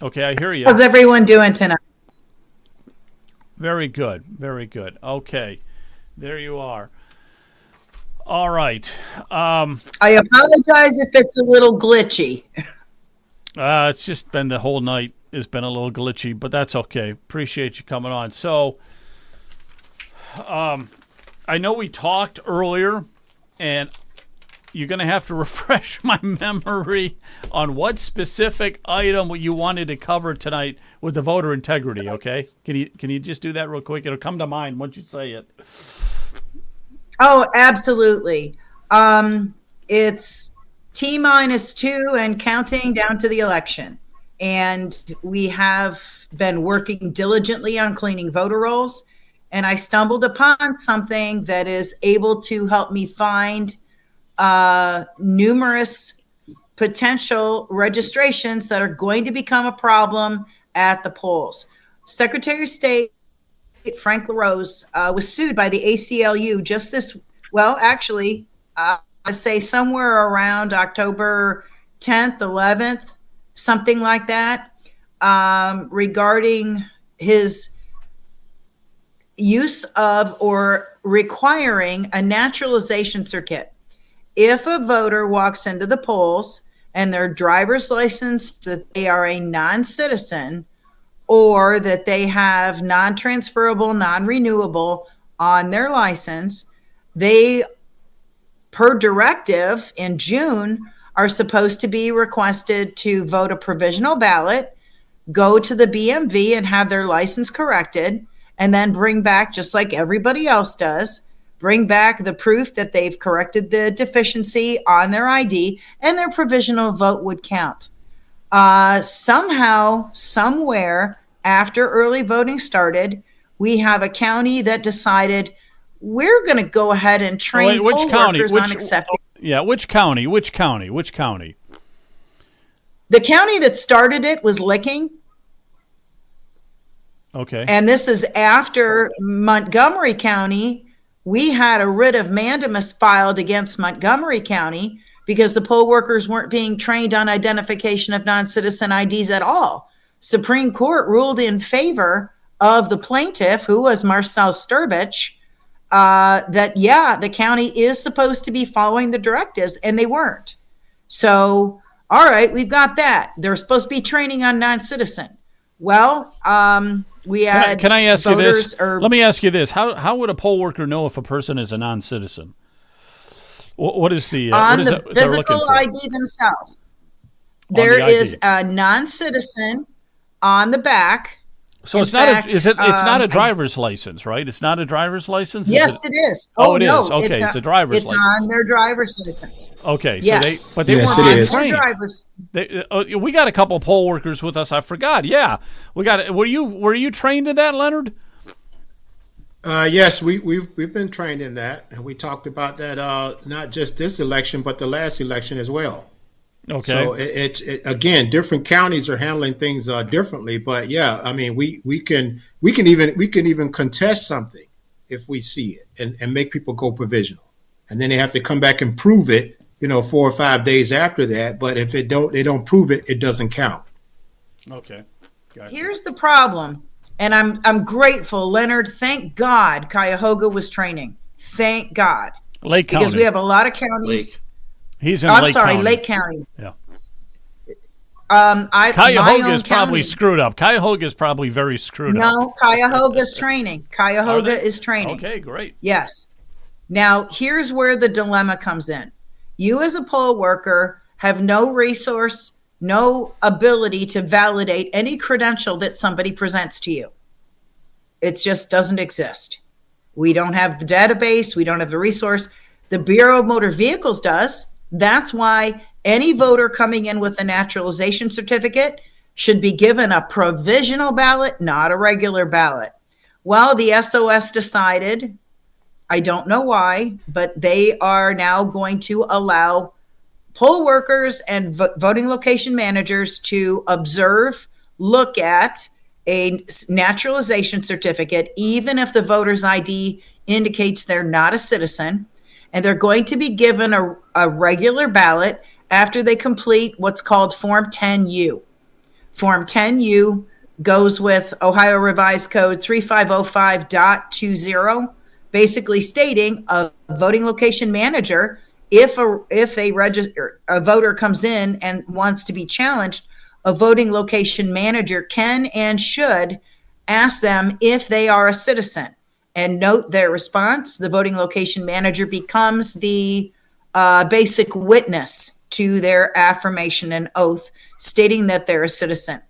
Okay, I hear you. How's everyone doing tonight? Very good. Very good. Okay, there you are. All right. I apologize if it's a little glitchy. It's just been the whole night has been a little glitchy, but that's okay. Appreciate you coming on. So, I know we talked earlier, and you're going to have to refresh my memory on what specific item you wanted to cover tonight with the voter integrity, okay? Can you just do that real quick? It'll come to mind once you say it. Oh, absolutely. It's T-2 and counting down to the election. And we have been working diligently on cleaning voter rolls. And I stumbled upon something that is able to help me find numerous potential registrations that are going to become a problem at the polls. Secretary of State Frank LaRose was sued by the ACLU I'd say somewhere around October 10th, 11th, something like that, regarding his use of or requiring a naturalization certificate. If a voter walks into the polls and their driver's license that they are a non-citizen, or that they have non-transferable, non-renewable on their license, they, per directive in June, are supposed to be requested to vote a provisional ballot, go to the BMV and have their license corrected, and then bring back, just like everybody else does, bring back the proof that they've corrected the deficiency on their ID, and their provisional vote would count. Somehow, somewhere after early voting started, we have a county that decided we're going to go ahead and train poll workers on accepting. Yeah, which county? The county that started it was Licking. Okay. And this is after Montgomery County. We had a writ of mandamus filed against Montgomery County because the poll workers weren't being trained on identification of non-citizen IDs at all. Supreme Court ruled in favor of the plaintiff, who was Marcel Sturbich, that, the county is supposed to be following the directives, and they weren't. So, all right, we've got that. They're supposed to be training on non-citizen. Well, we had Can I ask you this? Or, Let me ask you this. How would a poll worker know if a person is a non-citizen? What is the on the physical ID themselves? There is a non-citizen on the back. So it's not it's not a driver's license, right? It's not a driver's license? Yes, it is. Oh, it no, is. Okay, it's a driver's license. It's on their driver's license. Okay, so yes. they weren't trained. We got a couple poll workers with us. I forgot. Yeah, we got. Were you trained in that, Leonard? Yes, we've been trained in that, and we talked about that not just this election, but the last election as well. Okay. So it again, different counties are handling things differently, but yeah, I mean, we can even contest something if we see it and make people go provisional, and then they have to come back and prove it, 4 or 5 days after that. But if they don't prove it, it doesn't count. Okay. Gotcha. Here's the problem, and I'm grateful, Leonard. Thank God Cuyahoga was training. Thank God. Lake County. Because we have a lot of counties. He's in Lake County. Lake County. Yeah. Cuyahoga is probably screwed up. Cuyahoga is probably very screwed up. No, Cuyahoga's training. Cuyahoga is training. Okay, great. Yes. Now, here's where the dilemma comes in. You as a poll worker have no resource, no ability to validate any credential that somebody presents to you. It just doesn't exist. We don't have the database. We don't have the resource. The Bureau of Motor Vehicles does. That's why any voter coming in with a naturalization certificate should be given a provisional ballot, not a regular ballot. Well, the SOS decided, I don't know why, but they are now going to allow poll workers and voting location managers to observe, look at a naturalization certificate, even if the voter's ID indicates they're not a citizen. And they're going to be given a regular ballot after they complete what's called Form 10U. Form 10U goes with Ohio Revised Code 3505.20, basically stating a voting location manager, if a voter comes in and wants to be challenged, a voting location manager can and should ask them if they are a citizen and note their response. The voting location manager becomes the basic witness to their affirmation and oath stating that they're a citizen.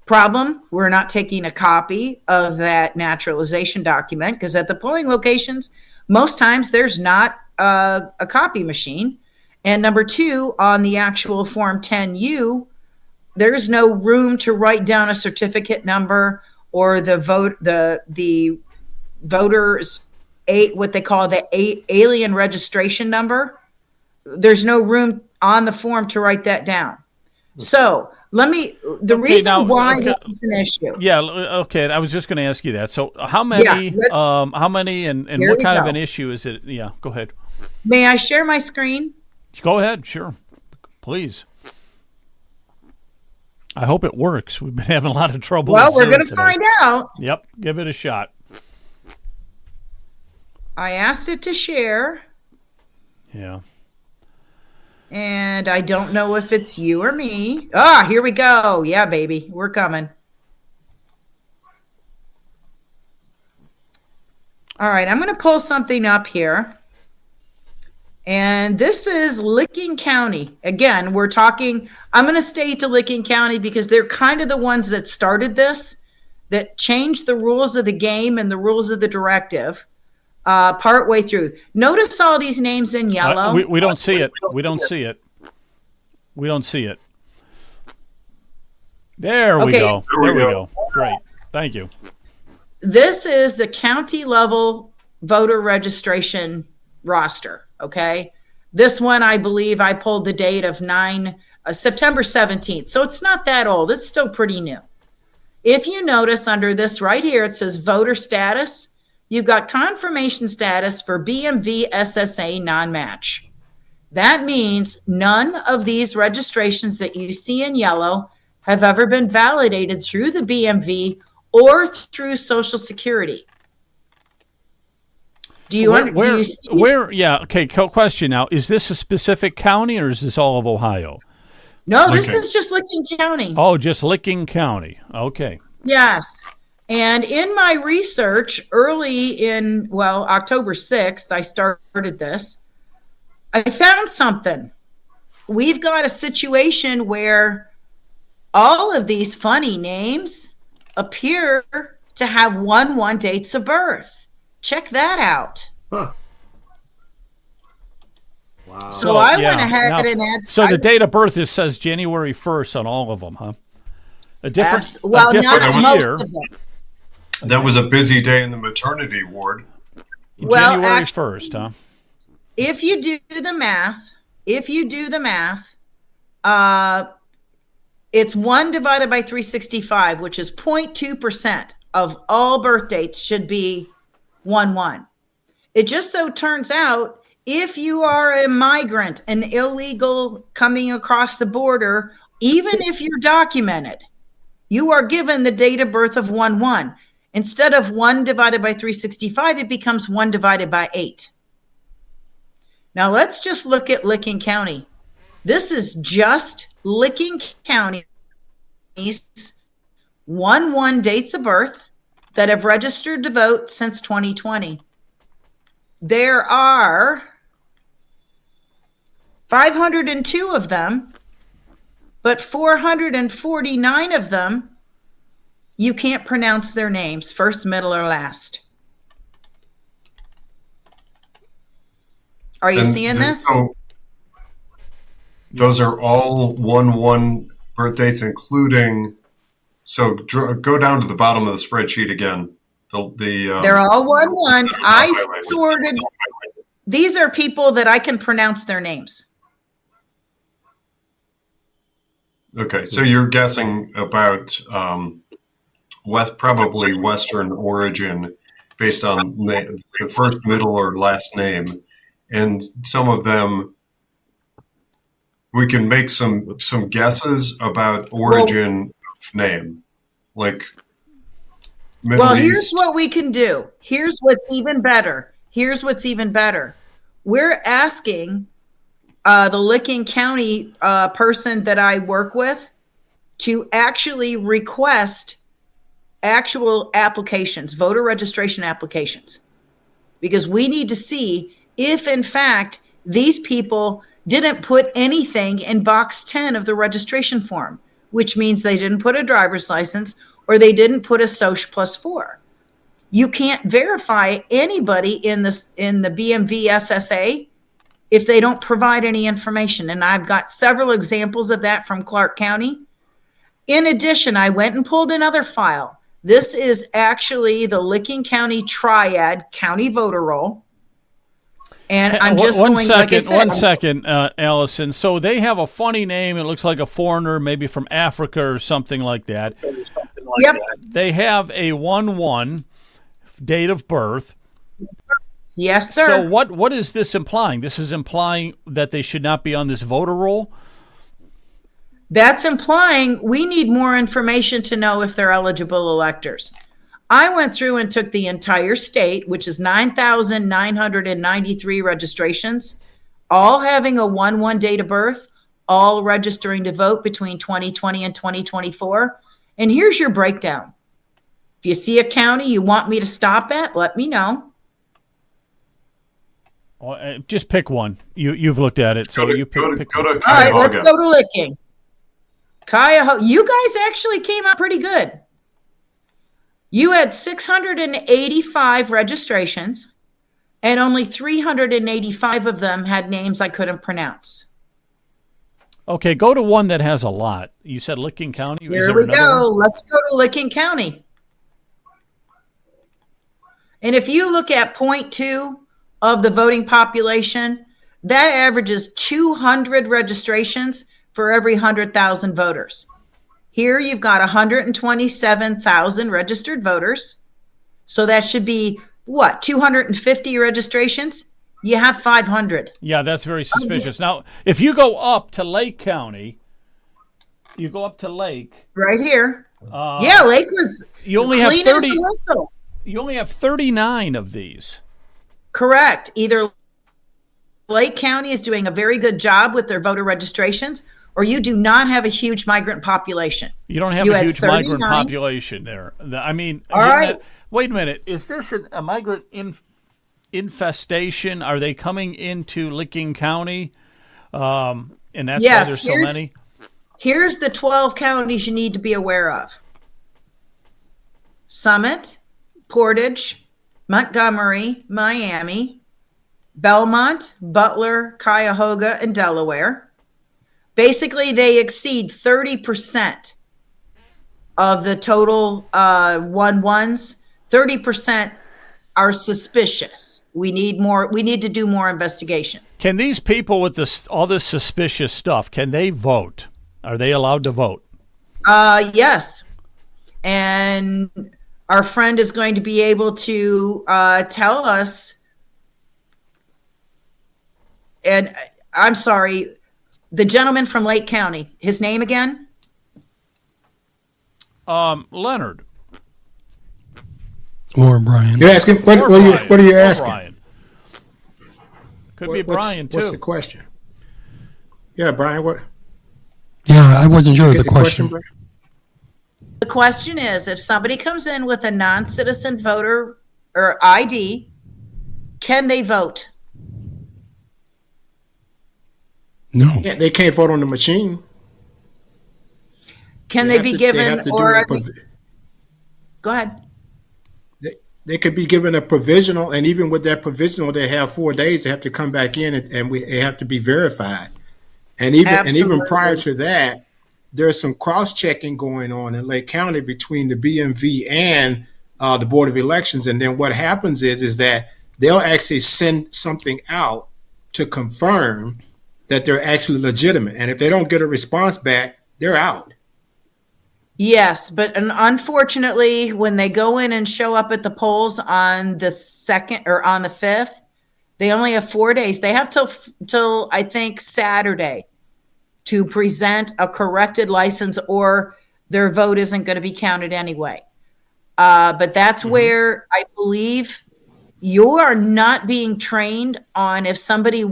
Problem, we're not taking a copy of that naturalization document because at the polling locations, most times there's not a copy machine. And number two, on the actual Form 10U, there's no room to write down a certificate number or the voters what they call the alien registration number. There's no room on the form to write that down. So the reason why this is an issue. Yeah. Okay. I was just going to ask you that. So how many and what kind of an issue is it? Yeah. Go ahead. May I share my screen? Go ahead. Sure. Please. I hope it works. We've been having a lot of trouble. Well, we're going to find out. Yep. Give it a shot. I asked it to share. Yeah. And I don't know if it's you or me. Ah, here we go. Yeah, baby. We're coming. All right. I'm going to pull something up here. And this is Licking County. Again, we're talking, I'm going to stay to Licking County because they're kind of the ones that started this, that changed the rules of the game and the rules of the directive partway through. Notice all these names in yellow. We don't see it. We don't see it. We don't see it. There we go. There we go. Great. Thank you. This is the county level voter registration roster. Okay. This one, I believe I pulled the date of September 17th. So it's not that old. It's still pretty new. If you notice under this right here, it says voter status. You've got confirmation status for BMV SSA non-match. That means none of these registrations that you see in yellow have ever been validated through the BMV or through Social Security. Do you see? Yeah. Okay. Question now. Is this a specific county or is this all of Ohio? No, this is just Licking County. Oh, just Licking County. Okay. Yes. And in my research early in, October 6th, I started this. I found something. We've got a situation where all of these funny names appear to have 1/1 dates of birth. Check that out. Huh. Wow. So I went ahead and added. So the date of birth says January 1st on all of them, huh? A different not year. most of them. That was a busy day in the maternity ward. Well, January 1st, huh? If you do the math, it's 1 divided by 365, which is 0.2% of all birth dates should be 1-1. It just so turns out if you are a migrant, an illegal coming across the border, even if you're documented, you are given the date of birth of 1-1. Instead of 1 divided by 365, it becomes 1 divided by 8. Now let's just look at Licking County. This is just Licking County's 1-1 dates of birth that have registered to vote since 2020. There are 502 of them, but 449 of them, you can't pronounce their names, first, middle, or last. Are you seeing this? Those are all 1-1 birthdays, including. So go down to the bottom of the spreadsheet again. They're all 1-1. I sorted. These are people that I can pronounce their names. Okay, so you're guessing about probably Western origin based on the first, middle, or last name, and some of them we can make some guesses about origin of name, like Middle East. Here's what we can do. Here's what's even better. We're asking the Licking County person that I work with to actually request actual applications, voter registration applications, because we need to see if, in fact, these people didn't put anything in box 10 of the registration form, which means they didn't put a driver's license or they didn't put a Soc +4. You can't verify anybody in the BMV SSA if they don't provide any information. And I've got several examples of that from Clark County. In addition, I went and pulled another file. This is actually the Licking County Triad County Voter Roll. And I'm just one going, second, like I said, one second, Allison. So they have a funny name. It looks like a foreigner, maybe from Africa or something like that. Yep. They have a 1-1 date of birth. Yes, sir. So what is this implying? This is implying that they should not be on this voter roll? That's implying we need more information to know if they're eligible electors. I went through and took the entire state, which is 9,993 registrations, all having a 1-1 date of birth, all registering to vote between 2020 and 2024. And here's your breakdown. If you see a county you want me to stop at, let me know. Just pick one. You've looked at it, so you pick. All right, let's go to Licking. Cuyahoga. You guys actually came out pretty good. You had 685 registrations, and only 385 of them had names I couldn't pronounce. Okay, go to one that has a lot. You said Licking County. Here we go. Let's go to Licking County. And if you look at 0.2 of the voting population, that averages 200 registrations for every 100,000 voters. Here you've got 127,000 registered voters. So that should be, 250 registrations? You have 500. Yeah, that's very suspicious. Now, if you go up to Lake County, right here. Lake was you only have clean 30. as a whistle. You only have 39 of these. Correct. Either Lake County is doing a very good job with their voter registrations, or you do not have a huge migrant population. You don't have a huge migrant population there. I mean, all right. Wait a minute. Is this a migrant infestation? Are they coming into Licking County? And that's why there's so many? Here's the 12 counties you need to be aware of. Summit, Portage, Montgomery, Miami, Belmont, Butler, Cuyahoga, and Delaware. Basically, they exceed 30% of the total 1-1s 30% are suspicious. We need to do more investigation. Can these people with all this suspicious stuff, can they vote? Are they allowed to vote? Yes. And our friend is going to be able to tell us. And I'm sorry, the gentleman from Lake County, his name again? Leonard. Or Brian. You're asking, what are you asking? Brian. Could be Brian, too. What's the question? Yeah, Brian, what? Yeah, I wasn't sure of the question. Brian? The question is, if somebody comes in with a non-citizen voter or ID, can they vote? No. Yeah, they can't vote on the machine. Can they be given Go ahead. They could be given a provisional, and even with that provisional, they have 4 days. They have to come back in, and they have to be verified. And even prior to that, there's some cross-checking going on in Lake County between the BMV and the Board of Elections. And then what happens is that they'll actually send something out to confirm that they're actually legitimate. And if they don't get a response back, they're out. Yes, but unfortunately, when they go in and show up at the polls on the 2nd or on the 5th, they only have 4 days. They have till I think Saturday to present a corrected license, or their vote isn't going to be counted anyway. But that's where I believe you are not being trained on if somebody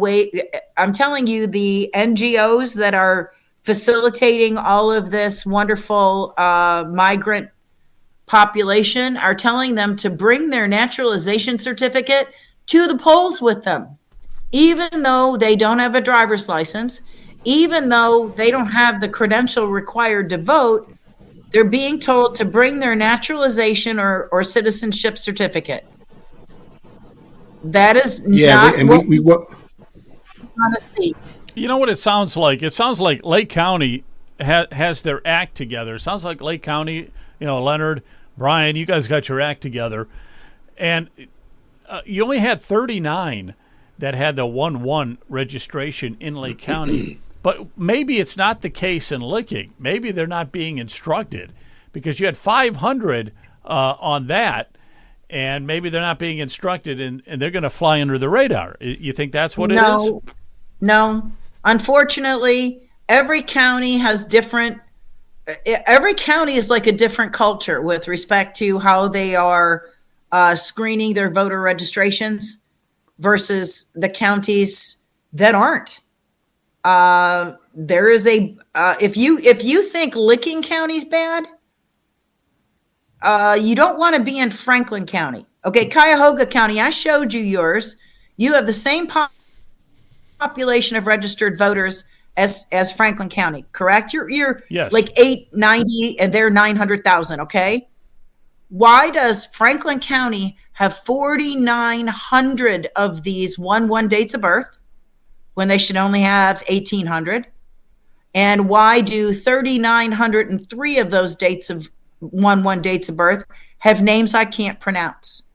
I'm telling you, the NGOs that are facilitating all of this wonderful migrant population are telling them to bring their naturalization certificate to the polls with them, even though they don't have a driver's license, even though they don't have the credential required to vote. They're being told to bring their naturalization or citizenship certificate. That is not what we want to see. You know what it sounds like? It sounds like Lake County has their act together. It sounds like Lake County, Leonard, Brian, you guys got your act together. And you only had 39 that had the 1-1 registration in Lake County. But maybe it's not the case in Licking. Maybe they're not being instructed, because you had 500 on that, and maybe they're not being instructed, and they're going to fly under the radar. You think that's what it is? No. Unfortunately, every county has every county is like a different culture with respect to how they are screening their voter registrations versus the counties that aren't. There is if you think Licking County's bad, you don't want to be in Franklin County. Okay, Cuyahoga County, I showed you yours. You have the same population of registered voters as Franklin County, correct? You're yes. Like 890 and they're 900,000, okay? Why does Franklin County have 4,900 of these 1-1 dates of birth when they should only have 1,800? And why do 3,903 of those dates of 1-1 dates of birth have names I can't pronounce?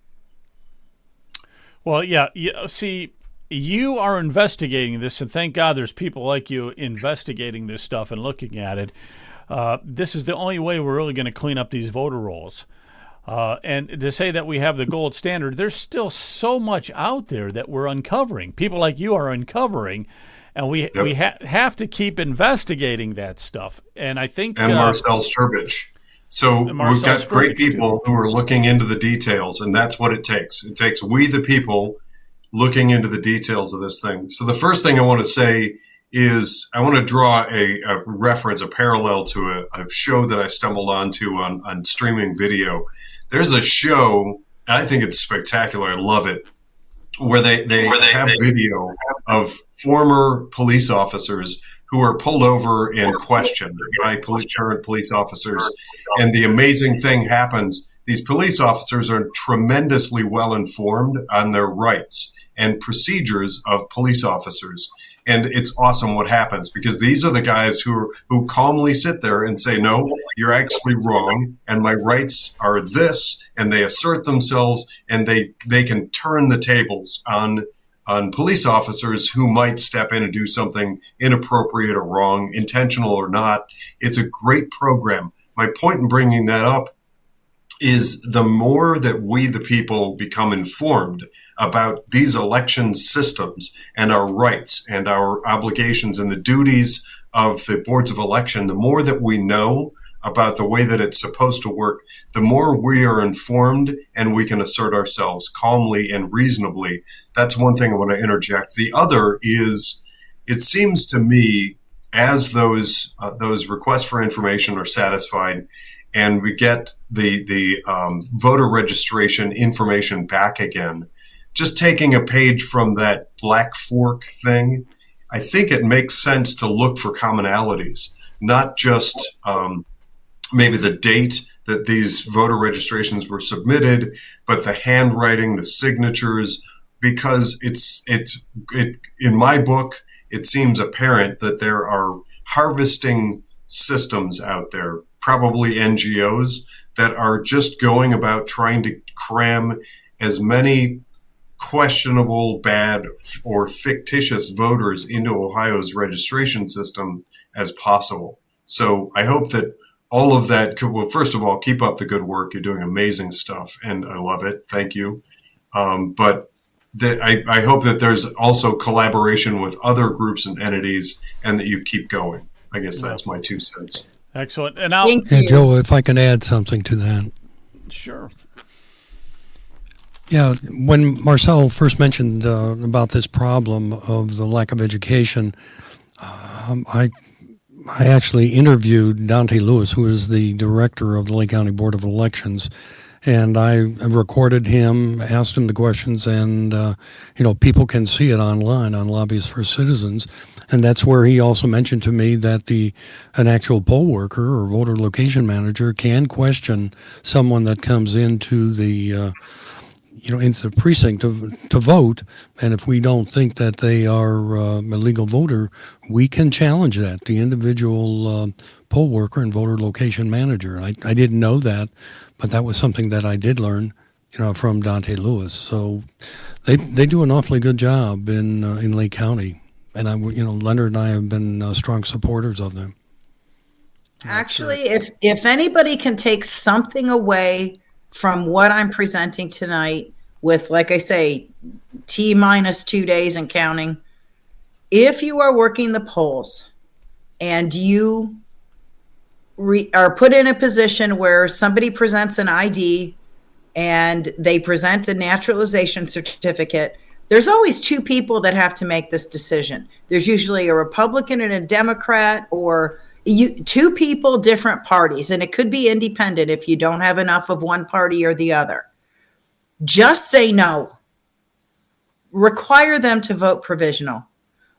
Well, yeah. See, you are investigating this, and thank God there's people like you investigating this stuff and looking at it. This is the only way we're really going to clean up these voter rolls. And to say that we have the gold standard, there's still so much out there that we're uncovering. People like you are uncovering, and we have to keep investigating that stuff. And I think and Marcel Sturbridge. So we've got great people who are looking into the details, and that's what it takes. It takes we the people looking into the details of this thing. So the first thing I want to say is I want to draw a reference, a parallel to a show that I stumbled onto on streaming video. There's a show, I think it's spectacular, I love it, where they have video of former police officers who are pulled over and questioned by current police officers. And the amazing thing happens, these police officers are tremendously well informed on their rights and procedures of police officers. And it's awesome what happens, because these are the guys who calmly sit there and say, no, you're actually wrong, and my rights are this, and they assert themselves, and they can turn the tables on police officers who might step in and do something inappropriate or wrong, intentional or not. It's a great program. My point in bringing that up is the more that we, the people, become informed about these election systems and our rights and our obligations and the duties of the boards of election, the more that we know about the way that it's supposed to work, the more we are informed and we can assert ourselves calmly and reasonably. That's one thing I want to interject. The other is, it seems to me, as those requests for information are satisfied and we get the voter registration information back again, just taking a page from that Black Fork thing, I think it makes sense to look for commonalities, not just maybe the date that these voter registrations were submitted, but the handwriting, the signatures, because it in my book, it seems apparent that there are harvesting systems out there, probably NGOs, that are just going about trying to cram as many questionable, bad, or fictitious voters into Ohio's registration system as possible. So I hope that all of that could, well, first of all, keep up the good work. You're doing amazing stuff, and I love it. Thank you. But I hope that there's also collaboration with other groups and entities, and that you keep going. I guess that's my 2 cents. Excellent. And now, Yeah, Joe, if I can add something to that. Sure. Yeah, when Marcel first mentioned about this problem of the lack of education, I actually interviewed Dante Lewis, who is the director of the Lake County Board of Elections, and I recorded him, asked him the questions, and people can see it online on Lobbyists for Citizens, and that's where he also mentioned to me that an actual poll worker or voter location manager can question someone that comes into the into the precinct to vote, and if we don't think that they are a legal voter, we can challenge that, the individual poll worker and voter location manager. I didn't know that, but that was something that I did learn, from Dante Lewis. So they do an awfully good job in Lake County, and Leonard and I have been strong supporters of them. Actually, if anybody can take something away from what I'm presenting tonight, with, like I say, T-2 days and counting, if you are working the polls and you are put in a position where somebody presents an ID and they present a naturalization certificate, there's always 2 people that have to make this decision. There's usually a Republican and a Democrat, or 2 people, different parties, and it could be independent if you don't have enough of one party or the other. Just say no. Require them to vote provisional.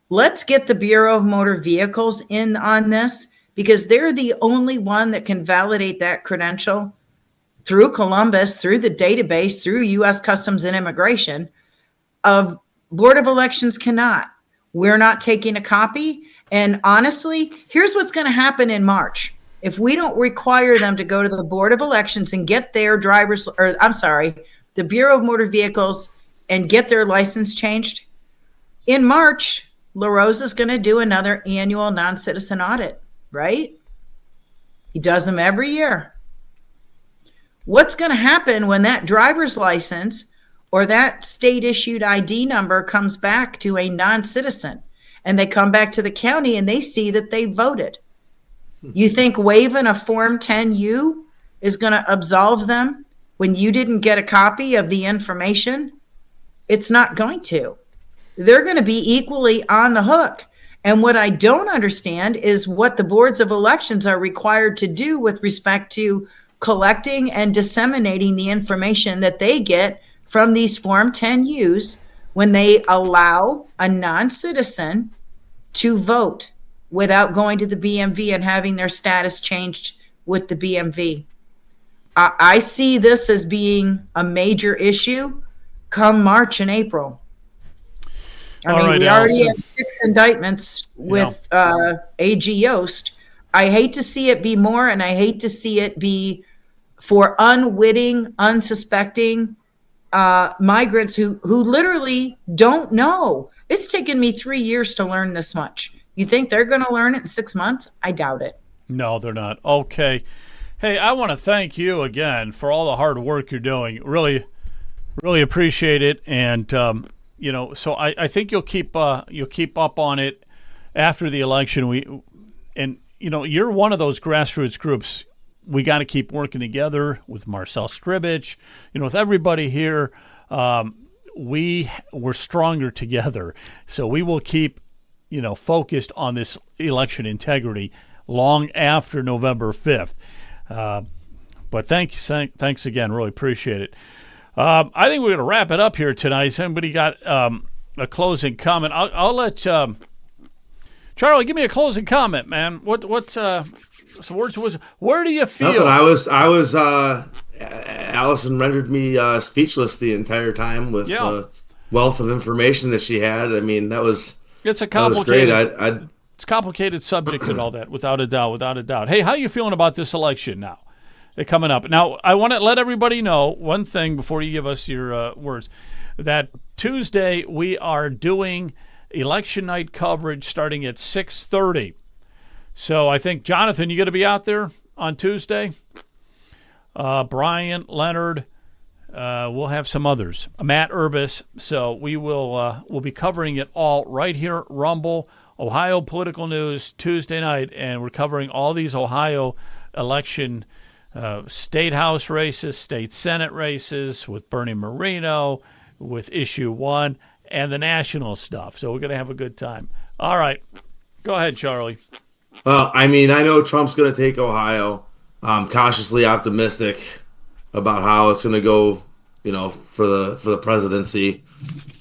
Let's get the Bureau of Motor Vehicles in on this, because they're the only one that can validate that credential through Columbus, through the database, through U.S. Customs and Immigration. Board of Elections cannot. We're not taking a copy. And honestly, here's what's going to happen in March. If we don't require them to go to the Board of Elections and get their the Bureau of Motor Vehicles and get their license changed, in March, LaRosa is going to do another annual non-citizen audit, right? He does them every year. What's going to happen when that driver's license or that state-issued ID number comes back to a non-citizen, and they come back to the county and they see that they voted? You think waiving a Form 10U is going to absolve them when you didn't get a copy of the information? It's not going to. They're going to be equally on the hook. And what I don't understand is what the boards of elections are required to do with respect to collecting and disseminating the information that they get from these Form 10Us when they allow a non-citizen to vote without going to the BMV and having their status changed with the BMV. I see this as being a major issue come March and April. I All mean, right, we already Allison. have 6 indictments with AG Yost. I hate to see it be more, and I hate to see it be for unwitting, unsuspecting migrants who literally don't know. It's taken me 3 years to learn this much. You think they're going to learn it in 6 months? I doubt it. No, they're not. Okay. Hey, I want to thank you again for all the hard work you're doing. Really, really appreciate it. And, so I think you'll keep up on it after the election. You're one of those grassroots groups. We got to keep working together with Marcel Stribich, with everybody here. We're stronger together. So we will keep, focused on this election integrity long after November 5th. But thanks again. Really appreciate it. I think we're going to wrap it up here tonight. Somebody got a closing comment? I'll let Charlie give me a closing comment, man. What's some words was? Where do you feel? Nothing. I was. Allison rendered me speechless the entire time with the wealth of information that she had. I mean, it's a complicated. That was great. It's a complicated subject and all that, without a doubt. Hey, how you feeling about this election now? Coming up. Now, I want to let everybody know one thing before you give us your words, that Tuesday we are doing election night coverage starting at 6:30. So I think, Jonathan, you going to be out there on Tuesday? Brian, Leonard, we'll have some others. Matt Urbis. So we'll be covering it all right here at Rumble. Ohio Political News Tuesday night, and we're covering all these Ohio election state house races, state senate races with Bernie Moreno, with Issue 1, and the national stuff. So we're going to have a good time. All right. Go ahead, Charlie. Well, I mean, I know Trump's going to take Ohio. I'm cautiously optimistic about how it's going to go, for the presidency.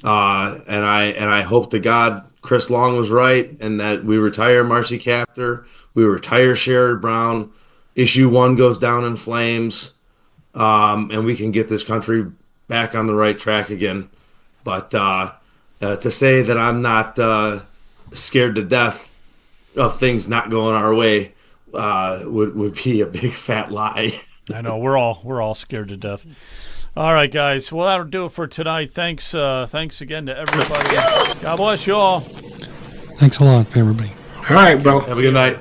And I hope to God Chris Long was right, and that we retire Marcy Kaptur, we retire Sherrod Brown, Issue 1 goes down in flames, and we can get this country back on the right track again. But to say that I'm not scared to death of things not going our way would be a big fat lie. I know we're all scared to death. All right, guys. Well, that'll do it for tonight. Thanks again to everybody. God bless you all. Thanks a lot, everybody. All right, bro. Have a good night.